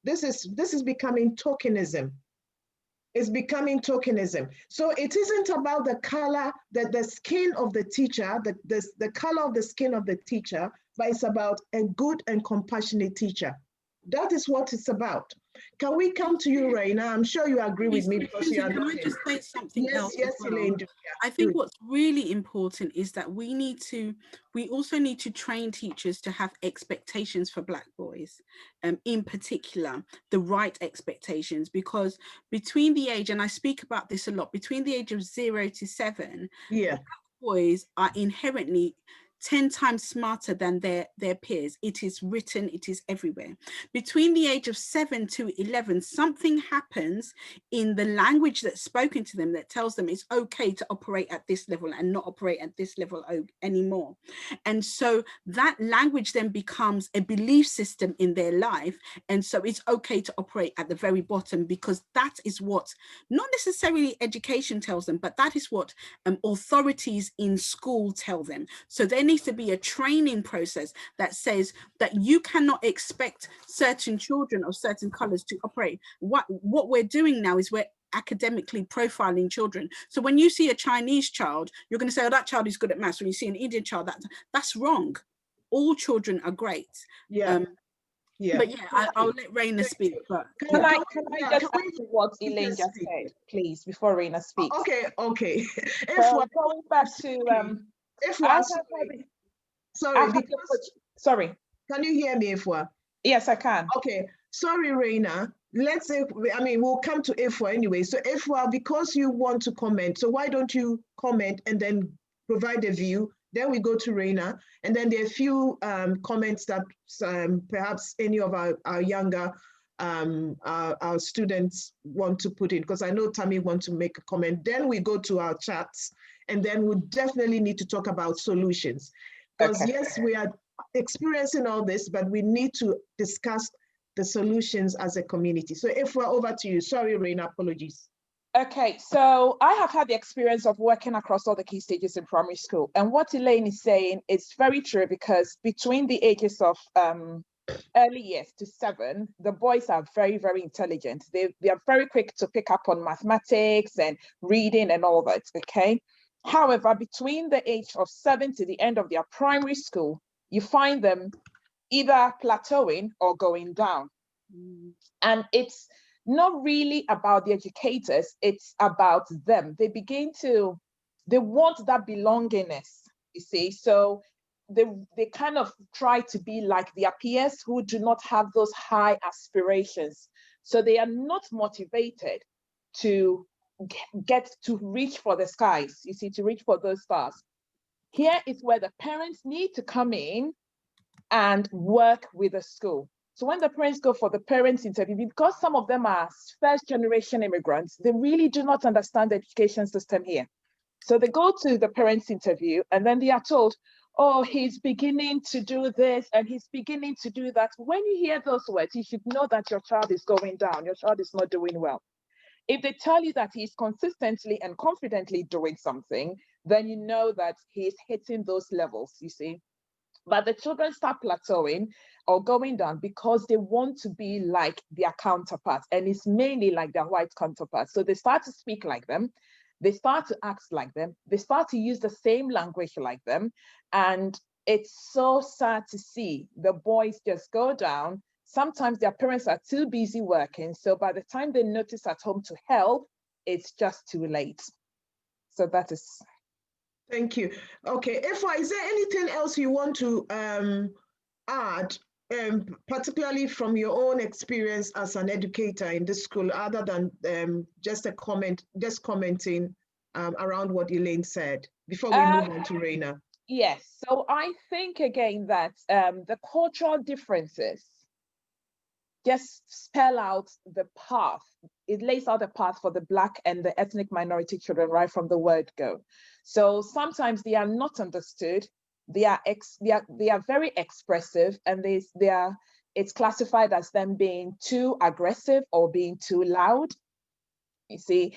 This is becoming tokenism. It's becoming tokenism. So it isn't about the color, the skin of the teacher, the color of the skin of the teacher, but it's about a good and compassionate teacher. That is what it's about. Can we come to you, Raina? I'm sure you agree with me because you are. Can I just say something else? Yes, well? Elaine. I think what's really important is that we also need to train teachers to have expectations for Black boys, in particular, the right expectations, because between the age, and I speak about this a lot, between the age of 0 to 7, yeah, Black boys are inherently 10 times smarter than their peers. It is written, it is everywhere. Between the age of 7 to 11, something happens in the language that's spoken to them that tells them it's okay to operate at this level and not operate at this level anymore. And so that language then becomes a belief system in their life. And so it's okay to operate at the very bottom, because that is what not necessarily education tells them, but that is what authorities in school tell them. So there needs to be a training process that says that you cannot expect certain children of certain colors to operate. What we're doing now is we're academically profiling children. So when you see a Chinese child, you're going to say, oh, that child is good at maths. When you see an Indian child, that's wrong. All children are great. Yeah. But yeah, I'll let Raina speak. But can I just add to what Elaine just said, please, before Raina speaks? Okay. So going back to sorry. Can you hear me, Ifwa? Yes, I can. Okay. Sorry, Raina. Let's say, we'll come to Ifwa anyway. So Ifwa, because you want to comment, so why don't you comment and then provide a view? Then we go to Raina, and then there are a few comments that perhaps any of our younger our students want to put in, because I know Tammy wants to make a comment. Then we go to our chats, and then we definitely need to talk about solutions. Because yes, we are experiencing all this, but we need to discuss the solutions as a community. So if we're over to you, sorry, Raina, apologies. Okay, so I have had the experience of working across all the key stages in primary school. And what Elaine is saying is very true, because between the ages of early years to 7, the boys are very, very intelligent. They are very quick to pick up on mathematics and reading and all that, okay? However, between the age of 7 to the end of their primary school, you find them either plateauing or going down. And it's not really about the educators, it's about them. They want that belongingness, you see. So they kind of try to be like their peers who do not have those high aspirations. So they are not motivated to get to reach for the skies, you see, to reach for those stars. Here is where the parents need to come in and work with the school. So when the parents go for the parents interview, because some of them are first generation immigrants, they really do not understand the education system here. So they go to the parents interview and then they are told, oh, he's beginning to do this and he's beginning to do that. When you hear those words, you should know that your child is going down. Your child is not doing well. If they tell you that he's consistently and confidently doing something, then you know that he's hitting those levels, you see. But the children start plateauing or going down because they want to be like their counterparts, and it's mainly like their white counterparts. So they start to speak like them, they start to act like them, they start to use the same language like them. And it's so sad to see the boys just go down. Sometimes their parents are too busy working. So by the time they notice at home to help, it's just too late. So that is. Thank you. Okay, Efwa, is there anything else you want to add, particularly from your own experience as an educator in this school, other than just commenting around what Elaine said, before we move on to Reina? Yes, so I think again that the cultural differences just spell out the path. It lays out a path for the Black and the ethnic minority children right from the word go. So sometimes they are not understood. They are very expressive, and it's classified as them being too aggressive or being too loud. You see,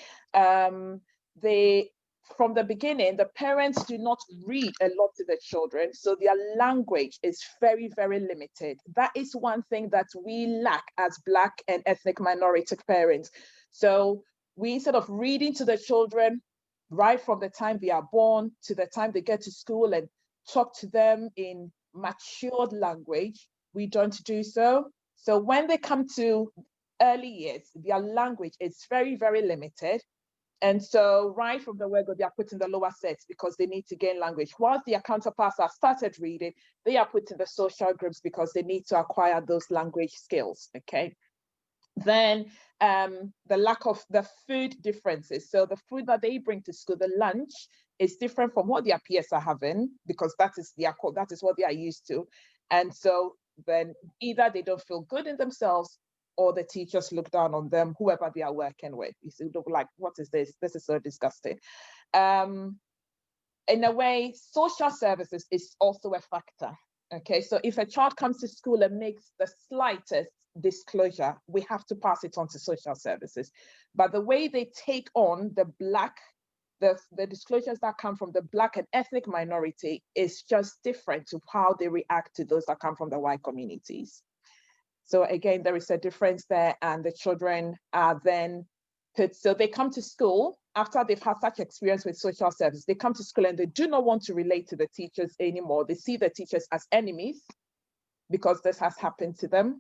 from the beginning, the parents do not read a lot to the children, so their language is very, very limited. That is one thing that we lack as Black and ethnic minority parents. So we, instead of reading to the children right from the time they are born to the time they get to school and talk to them in matured language, we don't do so. So when they come to early years, their language is very, very limited. And so right from the word go, they are put in the lower sets because they need to gain language. Whilst their counterparts have started reading, they are put in the social groups because they need to acquire those language skills, okay? Then the lack of the food differences. So the food that they bring to school, the lunch, is different from what their peers are having because that is what they are used to. And so then either they don't feel good in themselves or the teachers look down on them, whoever they are working with. You see, like, what is this? This is so disgusting. In a way, social services is also a factor. Okay, so if a child comes to school and makes the slightest disclosure, we have to pass it on to social services. But the way they take on the disclosures that come from the Black and ethnic minority is just different to how they react to those that come from the white communities. So again, there is a difference there, and the children are then put, so they come to school after they've had such experience with social service, they come to school and they do not want to relate to the teachers anymore. They see the teachers as enemies because this has happened to them.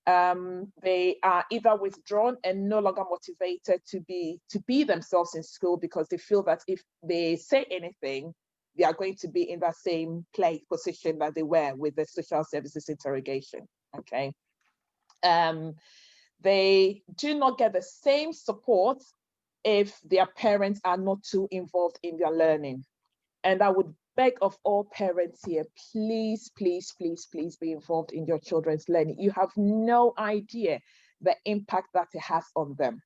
They are either withdrawn and no longer motivated to be themselves in school because they feel that if they say anything, they are going to be in that same position that they were with the social services interrogation. Okay. They do not get the same support if their parents are not too involved in their learning. And I would beg of all parents here, please, please, please, please be involved in your children's learning. You have no idea the impact that it has on them.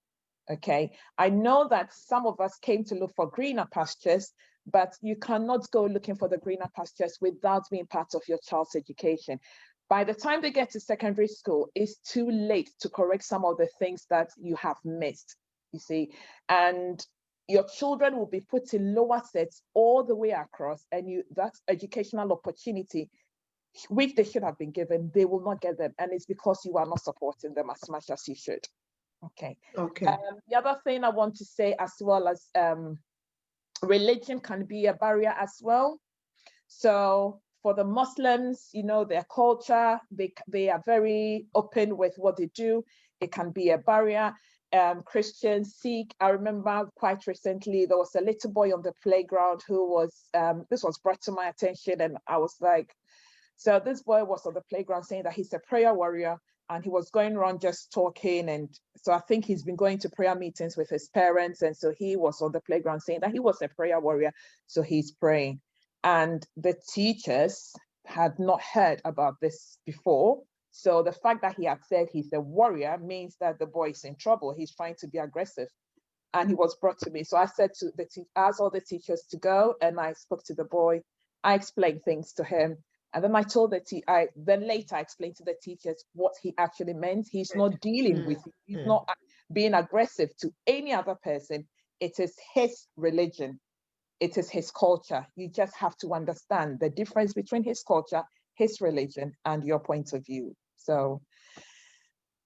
Okay. I know that some of us came to look for greener pastures, but you cannot go looking for the greener pastures without being part of your child's education. By the time they get to secondary school, it's too late to correct some of the things that you have missed, you see, and your children will be put in lower sets all the way across, and that educational opportunity, which they should have been given, they will not get them. And it's because you are not supporting them as much as you should. Okay. Okay. The other thing I want to say, as well as religion can be a barrier as well. So for the Muslims, you know, their culture, they are very open with what they do. it can be a barrier. Christian, Sikh. I remember quite recently there was a little boy on the playground who was, this was brought to my attention, and I was like, so this boy was on the playground saying that he's a prayer warrior, and he was going around just talking. And so I think he's been going to prayer meetings with his parents. And so he was on the playground saying that he was a prayer warrior. So he's praying. And the teachers had not heard about this before. So the fact that he had said he's a warrior means that the boy is in trouble. He's trying to be aggressive. And he was brought to me. So I said to I asked all the teachers to go, and I spoke to the boy. I explained things to him. And then I told then later I explained to the teachers what he actually meant. He's not dealing with you. He's not being aggressive to any other person. It is his religion. It is his culture. You just have to understand the difference between his culture, his religion, and your point of view. So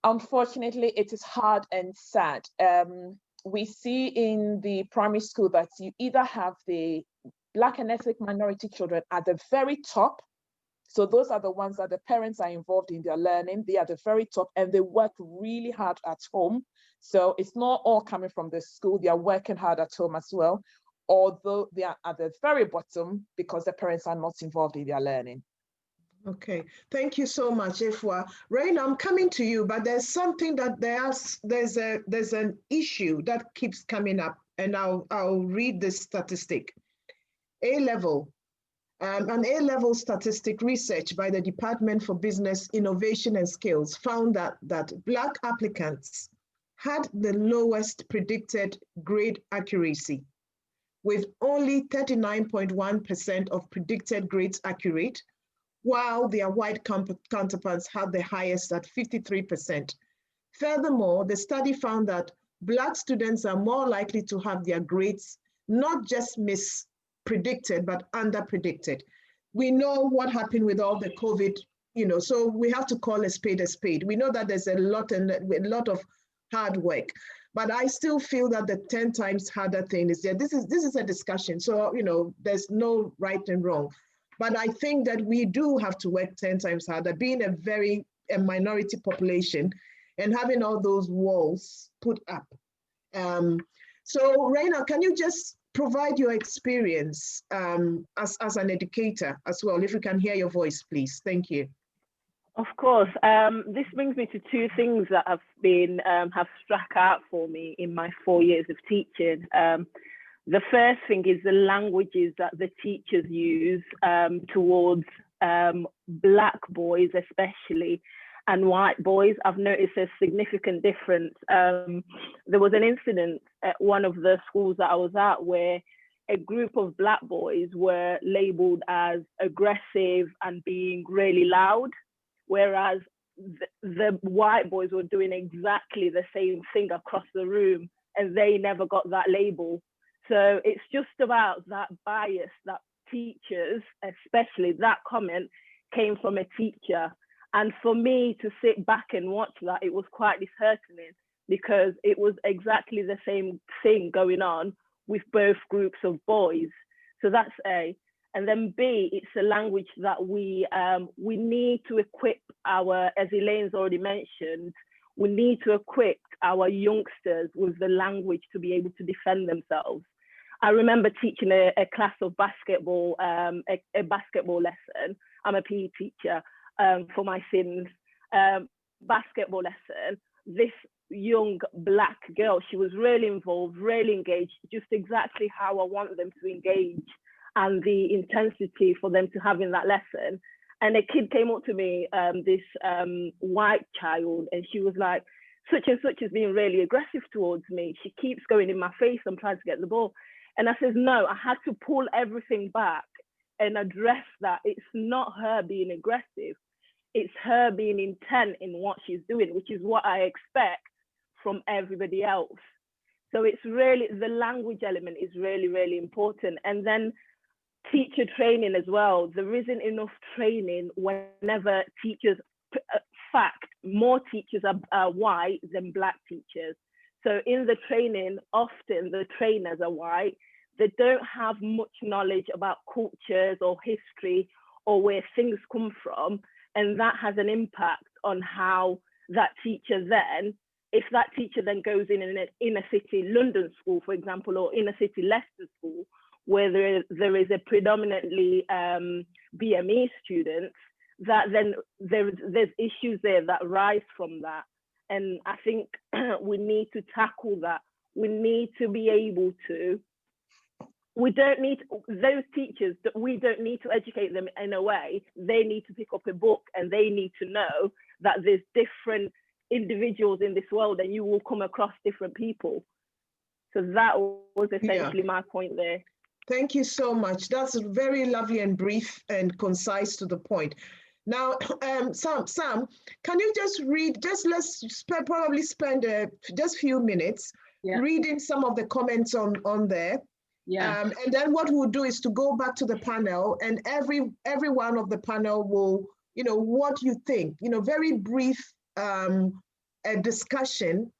unfortunately, it is hard and sad. We see in the primary school that you either have the Black and ethnic minority children at the very top. So those are the ones that the parents are involved in their learning. They are the very top, and they work really hard at home. So it's not all coming from the school. They are working hard at home as well, although they are at the very bottom because the parents are not involved in their learning. Okay, thank you so much, Ifwa. Raina, I'm coming to you, but there's something that there's an issue that keeps coming up, and I'll read this statistic. A-level. An A-level statistic research by the Department for Business, Innovation and Skills found that Black applicants had the lowest predicted grade accuracy, with only 39.1% of predicted grades accurate, while their white counterparts had the highest at 53%. Furthermore, the study found that Black students are more likely to have their grades not just predicted, but under-predicted. We know what happened with all the COVID, so we have to call a spade a spade. We know that there's a lot of hard work, but I still feel that the 10 times harder thing is there. This is a discussion, so there's no right and wrong. But I think that we do have to work 10 times harder, being a minority population and having all those walls put up. So Raina, can you just provide your experience as an educator as well, if we can hear your voice, please. Thank you. Of course. This brings me to two things that have struck out for me in my 4 years of teaching. The first thing is the languages that the teachers use towards Black boys especially, and white boys. I've noticed a significant difference. There was an incident at one of the schools that I was at where a group of Black boys were labeled as aggressive and being really loud, whereas the white boys were doing exactly the same thing across the room, and they never got that label. So it's just about that bias that teachers, especially that comment, came from a teacher. And for me to sit back and watch that, it was quite disheartening because it was exactly the same thing going on with both groups of boys. So that's A. And then B, it's a language that we need to equip as Elaine's already mentioned, we need to equip our youngsters with the language to be able to defend themselves. I remember teaching a class of basketball, a basketball lesson. I'm a PE teacher. For my sins, basketball lesson, this young Black girl, she was really involved, really engaged, just exactly how I want them to engage and the intensity for them to have in that lesson. And a kid came up to me, this white child, and she was like, such and such is being really aggressive towards me. She keeps going in my face. I'm trying to get the ball. And I said, no, I had to pull everything back and address that. It's not her being aggressive. It's her being intent in what she's doing, which is what I expect from everybody else. So it's really, the language element is really, really important. And then teacher training as well. There isn't enough training whenever teachers, fact, more teachers are white than Black teachers. So in the training, often the trainers are white. They don't have much knowledge about cultures or history or where things come from. And that has an impact on how that teacher then if that teacher then goes in an inner city London school, for example, or inner city Leicester school, where there is a predominantly BME students, that then there's issues there that rise from that. And I think we need to tackle that. We need to be able to, we don't need those teachers, we don't need to educate them in a way. They need to pick up a book and they need to know that there's different individuals in this world and you will come across different people. So that was essentially my point there. Thank you so much. That's very lovely and brief and concise to the point. Now, Sam, can you just read, let's probably spend just a few minutes reading some of the comments on there. Yeah. And then what we'll do is to go back to the panel, and every one of the panel will, what you think, very brief a discussion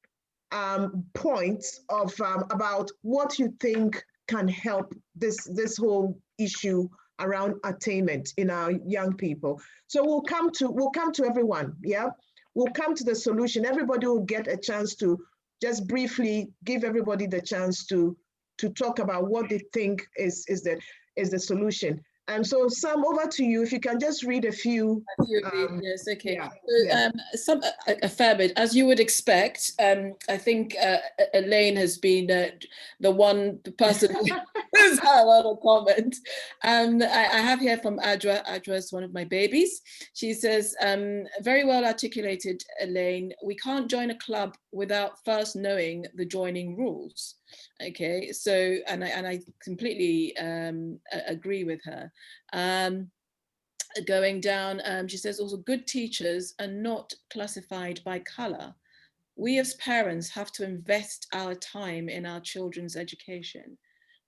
points of about what you think can help this whole issue around attainment in our young people. So we'll come to everyone. Yeah, we'll come to the solution. Everybody will get a chance to just briefly give everybody the chance to talk about what they think is the solution. And so, Sam, over to you. If you can just read a few. Yes, okay. A fair bit, as you would expect. I think Elaine has been the person who's had a lot of comments. I have here from Adra. Adra is one of my babies. She says, very well articulated, Elaine. We can't join a club without first knowing the joining rules. Okay, so and I completely agree with her. Going down, she says also good teachers are not classified by colour. We as parents have to invest our time in our children's education.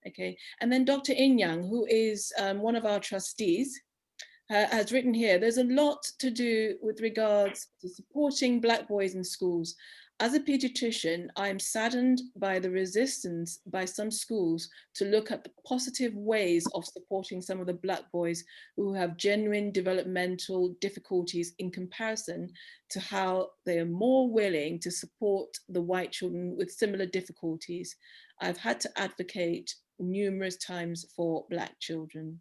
Okay, and then Dr. Inyang, who is one of our trustees, has written here, there's a lot to do with regards to supporting Black boys in schools. As a paediatrician, I am saddened by the resistance by some schools to look at the positive ways of supporting some of the Black boys who have genuine developmental difficulties in comparison to how they are more willing to support the white children with similar difficulties. I've had to advocate numerous times for Black children.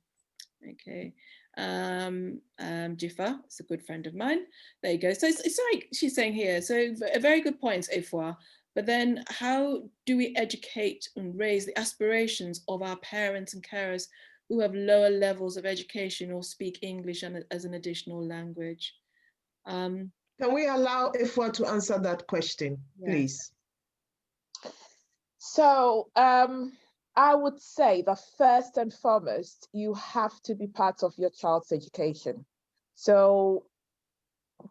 Okay. Jifa, it's a good friend of mine. There you go. So it's like she's saying here, so a very good point, Efwa. But then how do we educate and raise the aspirations of our parents and carers who have lower levels of education or speak English as an additional language? Can we allow Efwa to answer that question, please? So I would say that first and foremost, you have to be part of your child's education. So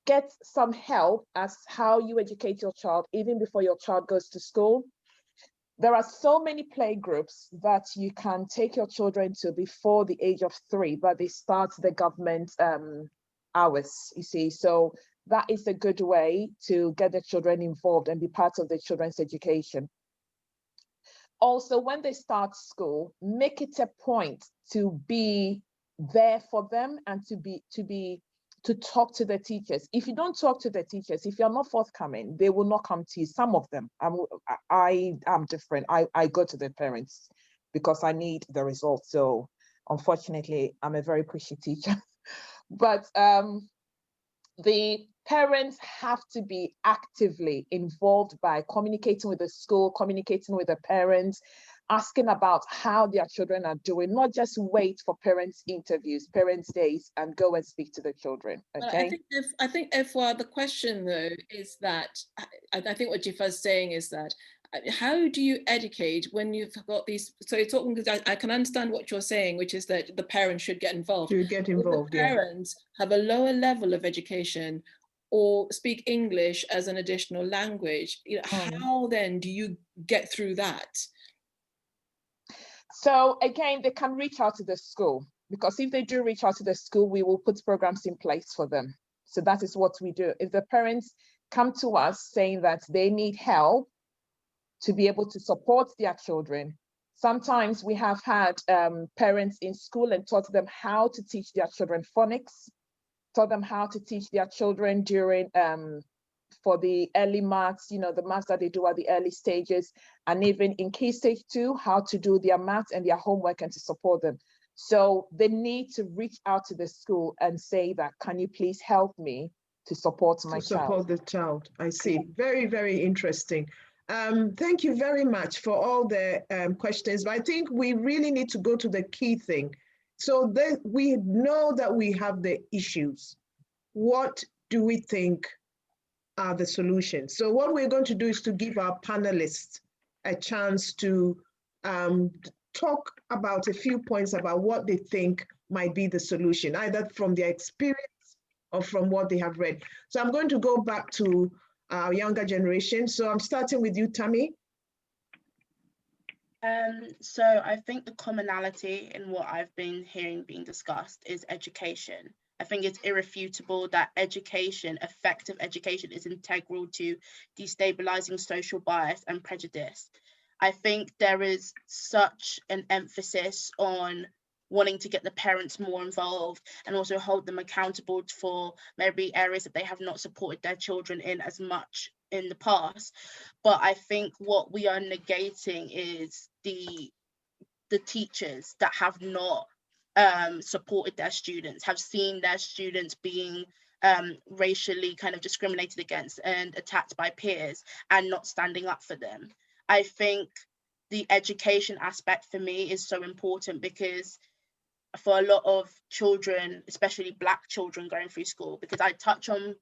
get some help as how you educate your child even before your child goes to school. There are so many play groups that you can take your children to before the age of 3, but they start the government hours, you see. So that is a good way to get the children involved and be part of the children's education. Also, when they start school, make it a point to be there for them and to talk to the teachers. If you don't talk to the teachers, if you're not forthcoming, they will not come to you. Some of them, I am different. I go to the parents because I need the results. So unfortunately, I'm a very pushy teacher. But the parents have to be actively involved by communicating with the school, communicating with the parents, asking about how their children are doing, not just wait for parents' interviews, parents' days, and go and speak to the children, okay? I think Efwa, the question though is that, I think what Jifa is saying is that, how do you educate when you've got these, so you're talking, because I can understand what you're saying, which is that the parents should get involved. Should get involved, if the parents have a lower level of education or speak English as an additional language, how then do you get through that? So again, they can reach out to the school, because if they do reach out to the school, we will put programs in place for them. So that is what we do. If the parents come to us saying that they need help to be able to support their children, sometimes we have had parents in school and taught them how to teach their children phonics, taught them how to teach their children during for the early maths, you know, the maths that they do at the early stages, and even in Key Stage 2, how to do their maths and their homework and to support them. So they need to reach out to the school and say that, can you please help me to support my child? Support the child. I see. Very, very interesting. Thank you very much for all the questions. But I think we really need to go to the key thing. So that we know that we have the issues. What do we think are the solutions? So what we're going to do is to give our panelists a chance to talk about a few points about what they think might be the solution, either from their experience or from what they have read. So I'm going to go back to our younger generation. So I'm starting with you, Tammy. So I think the commonality in what I've been hearing being discussed is education. I think it's irrefutable that education, effective education, is integral to destabilizing social bias and prejudice. I think there is such an emphasis on wanting to get the parents more involved and also hold them accountable for maybe areas that they have not supported their children in as much in the past. But I think what we are negating is the teachers that have not supported their students, have seen their students being racially kind of discriminated against and attacked by peers and not standing up for them. I think the education aspect for me is so important because for a lot of children, especially Black children going through school, because I touch on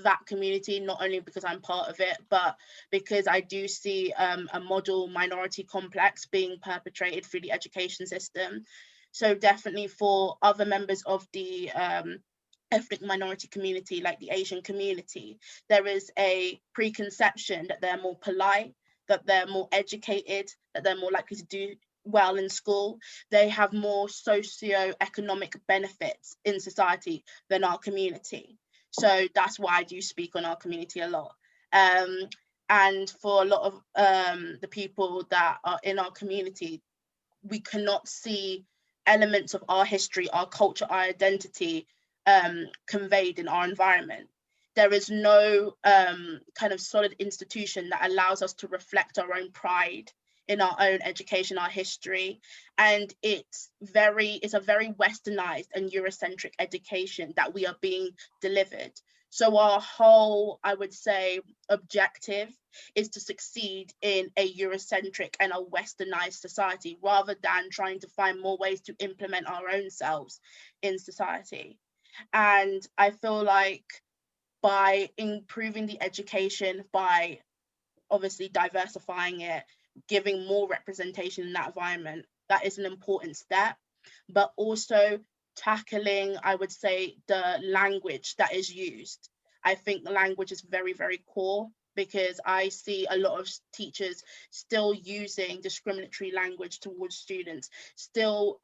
that community, not only because I'm part of it, but because I do see a model minority complex being perpetrated through the education system. So definitely for other members of the ethnic minority community, like the Asian community, there is a preconception that they're more polite, that they're more educated, that they're more likely to do well in school. They have more socio-economic benefits in society than our community. So that's why I do speak on our community a lot. And for a lot of the people that are in our community, we cannot see elements of our history, our culture, our identity conveyed in our environment. There is no kind of solid institution that allows us to reflect our own pride in our own education, our history. And it's a very westernized and Eurocentric education that we are being delivered. So our whole, I would say, objective is to succeed in a Eurocentric and a westernized society rather than trying to find more ways to implement our own selves in society. And I feel like by improving the education, by obviously diversifying it, giving more representation in that environment, that is an important step, but also tackling, I would say, the language that is used. I think the language is very, very core because I see a lot of teachers still using discriminatory language towards students, still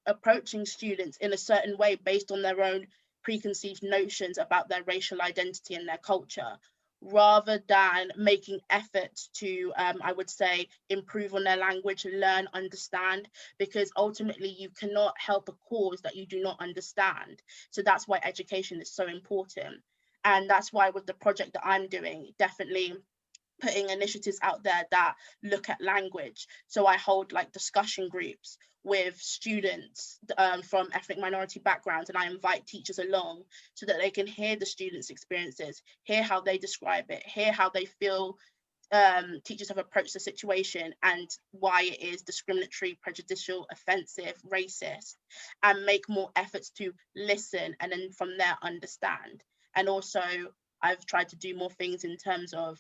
approaching students in a certain way based on their own preconceived notions about their racial identity and their culture, rather than making efforts to, I would say, improve on their language, learn, understand, because ultimately you cannot help a cause that you do not understand. So that's why education is so important. And that's why with the project that I'm doing, definitely putting initiatives out there that look at language. So I hold like discussion groups with students from ethnic minority backgrounds, and I invite teachers along so that they can hear the students' experiences, hear how they describe it, hear how they feel teachers have approached the situation and why it is discriminatory, prejudicial, offensive, racist, and make more efforts to listen and then from there understand. And also I've tried to do more things in terms of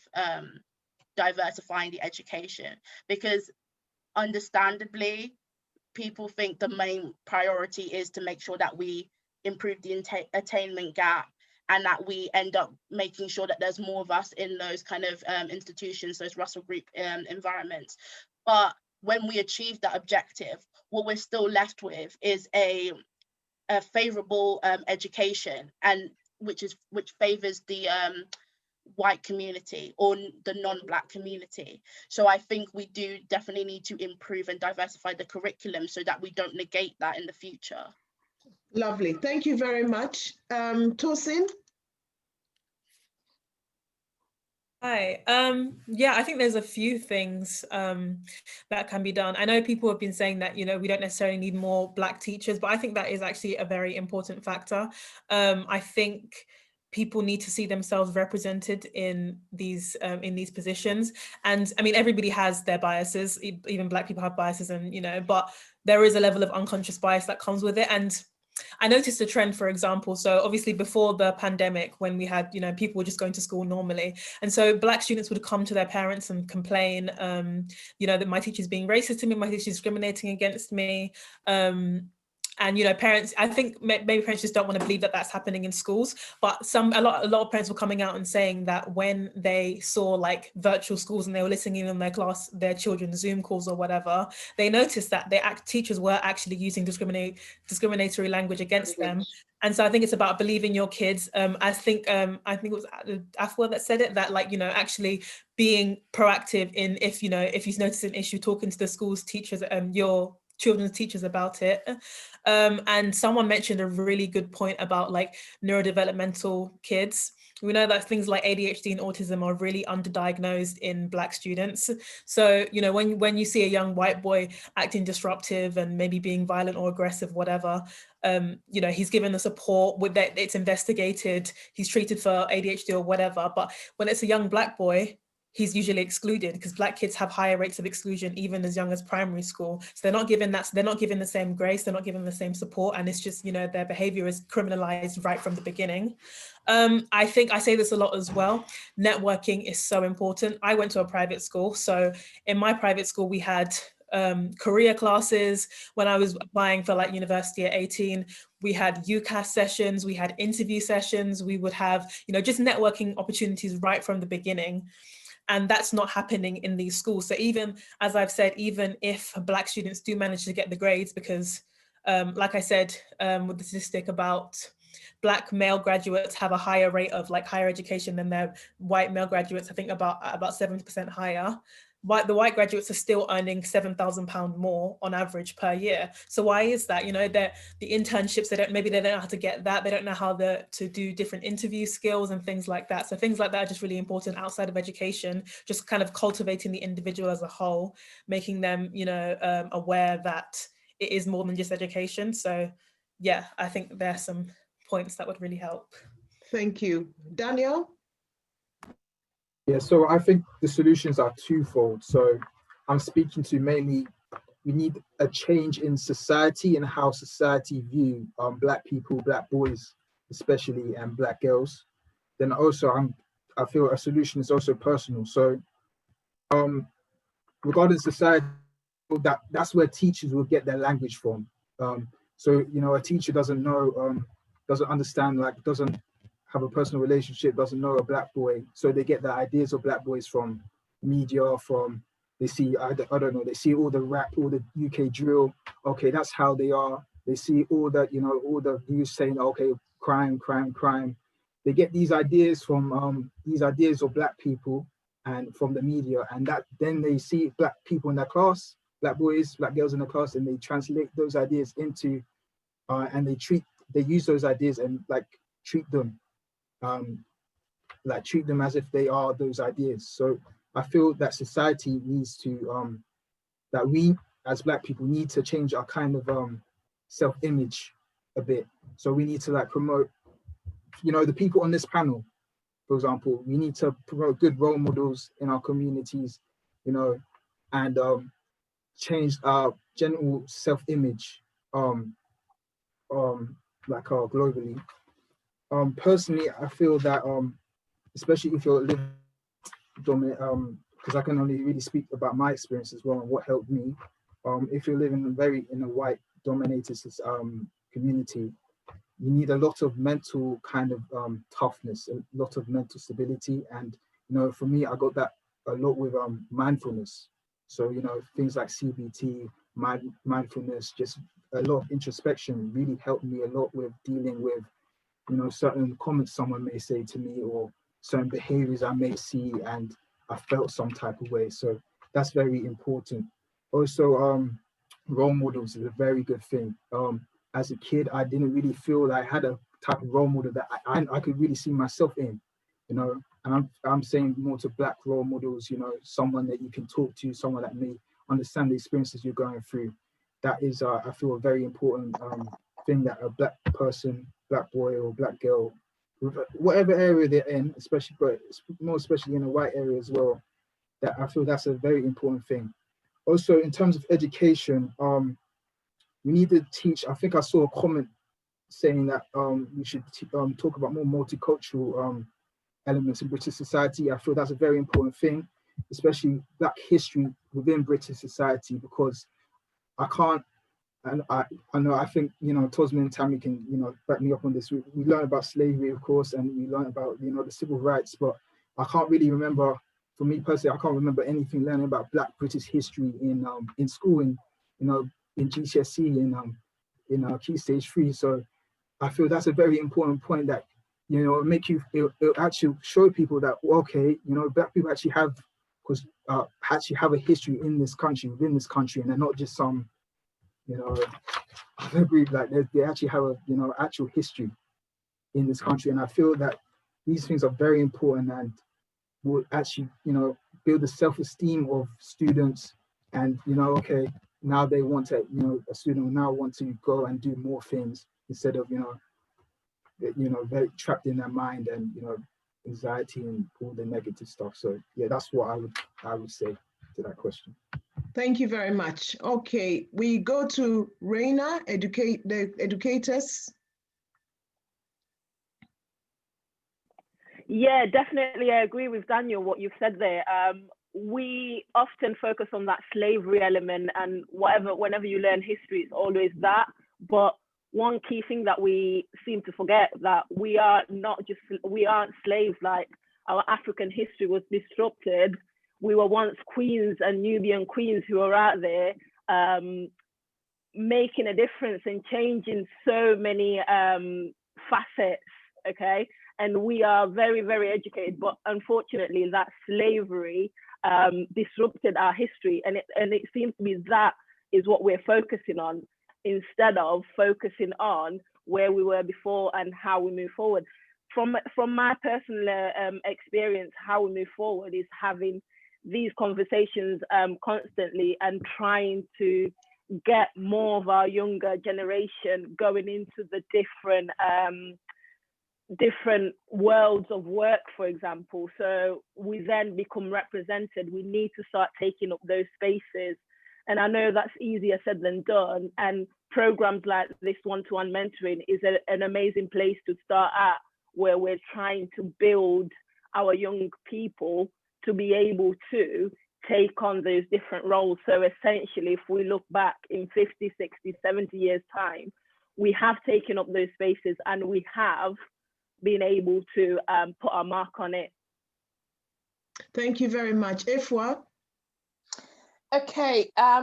diversifying the education, because understandably people think the main priority is to make sure that we improve the attainment gap and that we end up making sure that there's more of us in those kind of institutions, those Russell Group environments. But when we achieve that objective, what we're still left with is a favorable education, and which favors the white community or the non-Black community. So I think we do definitely need to improve and diversify the curriculum so that we don't negate that in the future. Lovely, thank you very much. Tosin? Hi. Yeah, I think there's a few things that can be done. I know people have been saying that, you know, we don't necessarily need more Black teachers, but I think that is actually a very important factor. I think people need to see themselves represented in these positions. And I mean, everybody has their biases, even Black people have biases, and, you know, but there is a level of unconscious bias that comes with it. And I noticed a trend, for example, so obviously before the pandemic, when we had, you know, people were just going to school normally. And so Black students would come to their parents and complain, you know, that my teacher's being racist to me, my teacher's discriminating against me. And, you know, parents, I think maybe parents just don't want to believe that that's happening in schools, but a lot of parents were coming out and saying that when they saw like virtual schools and they were listening in on their children's Zoom calls or whatever, they noticed that teachers were actually using discriminatory language against them. And so I think it's about believing your kids. I think it was Afua that said it, that, like, you know, actually being proactive in, if you notice an issue, talking to the school's teachers, your children's teachers about it. And someone mentioned a really good point about like neurodevelopmental kids. We know that things like ADHD and autism are really underdiagnosed in Black students. So, you know, when you see a young white boy acting disruptive and maybe being violent or aggressive, whatever, you know, he's given the support with that, it's investigated, he's treated for ADHD or whatever. But when it's a young Black boy, he's usually excluded, because Black kids have higher rates of exclusion even as young as primary school. So they're not given the same grace, they're not given the same support, and it's just, you know, their behavior is criminalized right from the beginning. I think I say this a lot as well. Networking is so important. I went to a private school, so in my private school we had career classes. When I was applying for like university at 18, we had UCAS sessions, we had interview sessions, we would have, you know, just networking opportunities right from the beginning. And that's not happening in these schools. So even, as I've said, even if Black students do manage to get the grades, because like I said, with the statistic about Black male graduates have a higher rate of like higher education than their white male graduates, I think about 70% higher. The white graduates are still earning £7,000 more on average per year. So why is that? You know, the internships, they don't know how to get that. They don't know how to do different interview skills and things like that. So things like that are just really important outside of education, just kind of cultivating the individual as a whole, making them, you know, aware that it is more than just education. So yeah, I think there are some points that would really help. Thank you. Daniel? Yeah, so I think the solutions are twofold. So I'm speaking to mainly, we need a change in society and how society view Black people, Black boys especially, and Black girls. Then also I feel a solution is also personal. So regarding society, that's where teachers will get their language from. So, you know, a teacher doesn't know, doesn't understand, like doesn't have a personal relationship, doesn't know a Black boy. So they get the ideas of Black boys from media, from, they see, I don't know, they see all the rap, all the UK drill. Okay, that's how they are. They see all that, you know, all the news saying, okay, crime, crime, crime. They get these ideas from these ideas of Black people and from the media, and that then they see Black people in their class, Black boys, Black girls in the class, and they translate those ideas into, and they use those ideas and like treat them as if they are those ideas. So I feel that society needs to, that we as Black people need to change our kind of self-image a bit. So we need to like promote, you know, the people on this panel, for example, we need to promote good role models in our communities, you know, and change our general self-image, globally. Personally, I feel that especially if you're living because I can only really speak about my experience as well and what helped me. If you're living in a white dominated community, you need a lot of mental kind of toughness, a lot of mental stability. And, you know, for me, I got that a lot with mindfulness. So, you know, things like CBT, mindfulness, just a lot of introspection really helped me a lot with dealing with, you know, certain comments someone may say to me or certain behaviors I may see and I felt some type of way. So that's very important. Also, role models is a very good thing. As a kid, I didn't really feel like I had a type of role model that I could really see myself in, you know. and I'm saying more to Black role models, you know, someone that you can talk to, someone that may understand the experiences you're going through. That is, I feel, a very important thing that a Black person, Black boy or Black girl, whatever area they're in, especially, but more especially in a white area as well, that I feel that's a very important thing. Also, in terms of education, we need to teach. I think I saw a comment saying that we should talk about more multicultural elements in British society. I feel that's a very important thing, especially Black history within British society, because I can't, and I know, I think, you know, Tosman and Tammy can, you know, back me up on this. We learn about slavery, of course, and we learn about, you know, the civil rights, but I can't really remember, for me personally, I can't remember anything learning about Black British history in school, in, you know, in GCSE, in Key Stage 3. So I feel that's a very important point, that, you know, it'll actually show people that, okay, you know, Black people actually have a history in this country, within this country, and they're not just some, you know, I agree, like they actually have a, you know, actual history in this country. And I feel that these things are very important and will actually, you know, build the self-esteem of students. And, you know, okay, now they want to, you know, a student will now want to go and do more things instead of, you know, very trapped in their mind and, you know, anxiety and all the negative stuff. So yeah, that's what I would say to that question. Thank you very much. Okay, we go to Raina, the educators. Yeah, definitely. I agree with Daniel, what you've said there. We often focus on that slavery element, and whenever you learn history, it's always that. But one key thing that we seem to forget, that we aren't slaves. Like, our African history was disrupted. We were once queens and Nubian queens who were out there making a difference and changing so many facets, okay? And we are very, very educated, but unfortunately that slavery disrupted our history, and it seems to be that is what we're focusing on, instead of focusing on where we were before and how we move forward. From my personal experience, how we move forward is having these conversations constantly and trying to get more of our younger generation going into the different worlds of work, for example. So we then become represented. We need to start taking up those spaces. And I know that's easier said than done. And programs like this one-to-one mentoring is an amazing place to start at, where we're trying to build our young people to be able to take on those different roles. So essentially, if we look back in 50, 60, 70 years time, we have taken up those spaces and we have been able to put our mark on it. Thank you very much. Ifwa? Okay,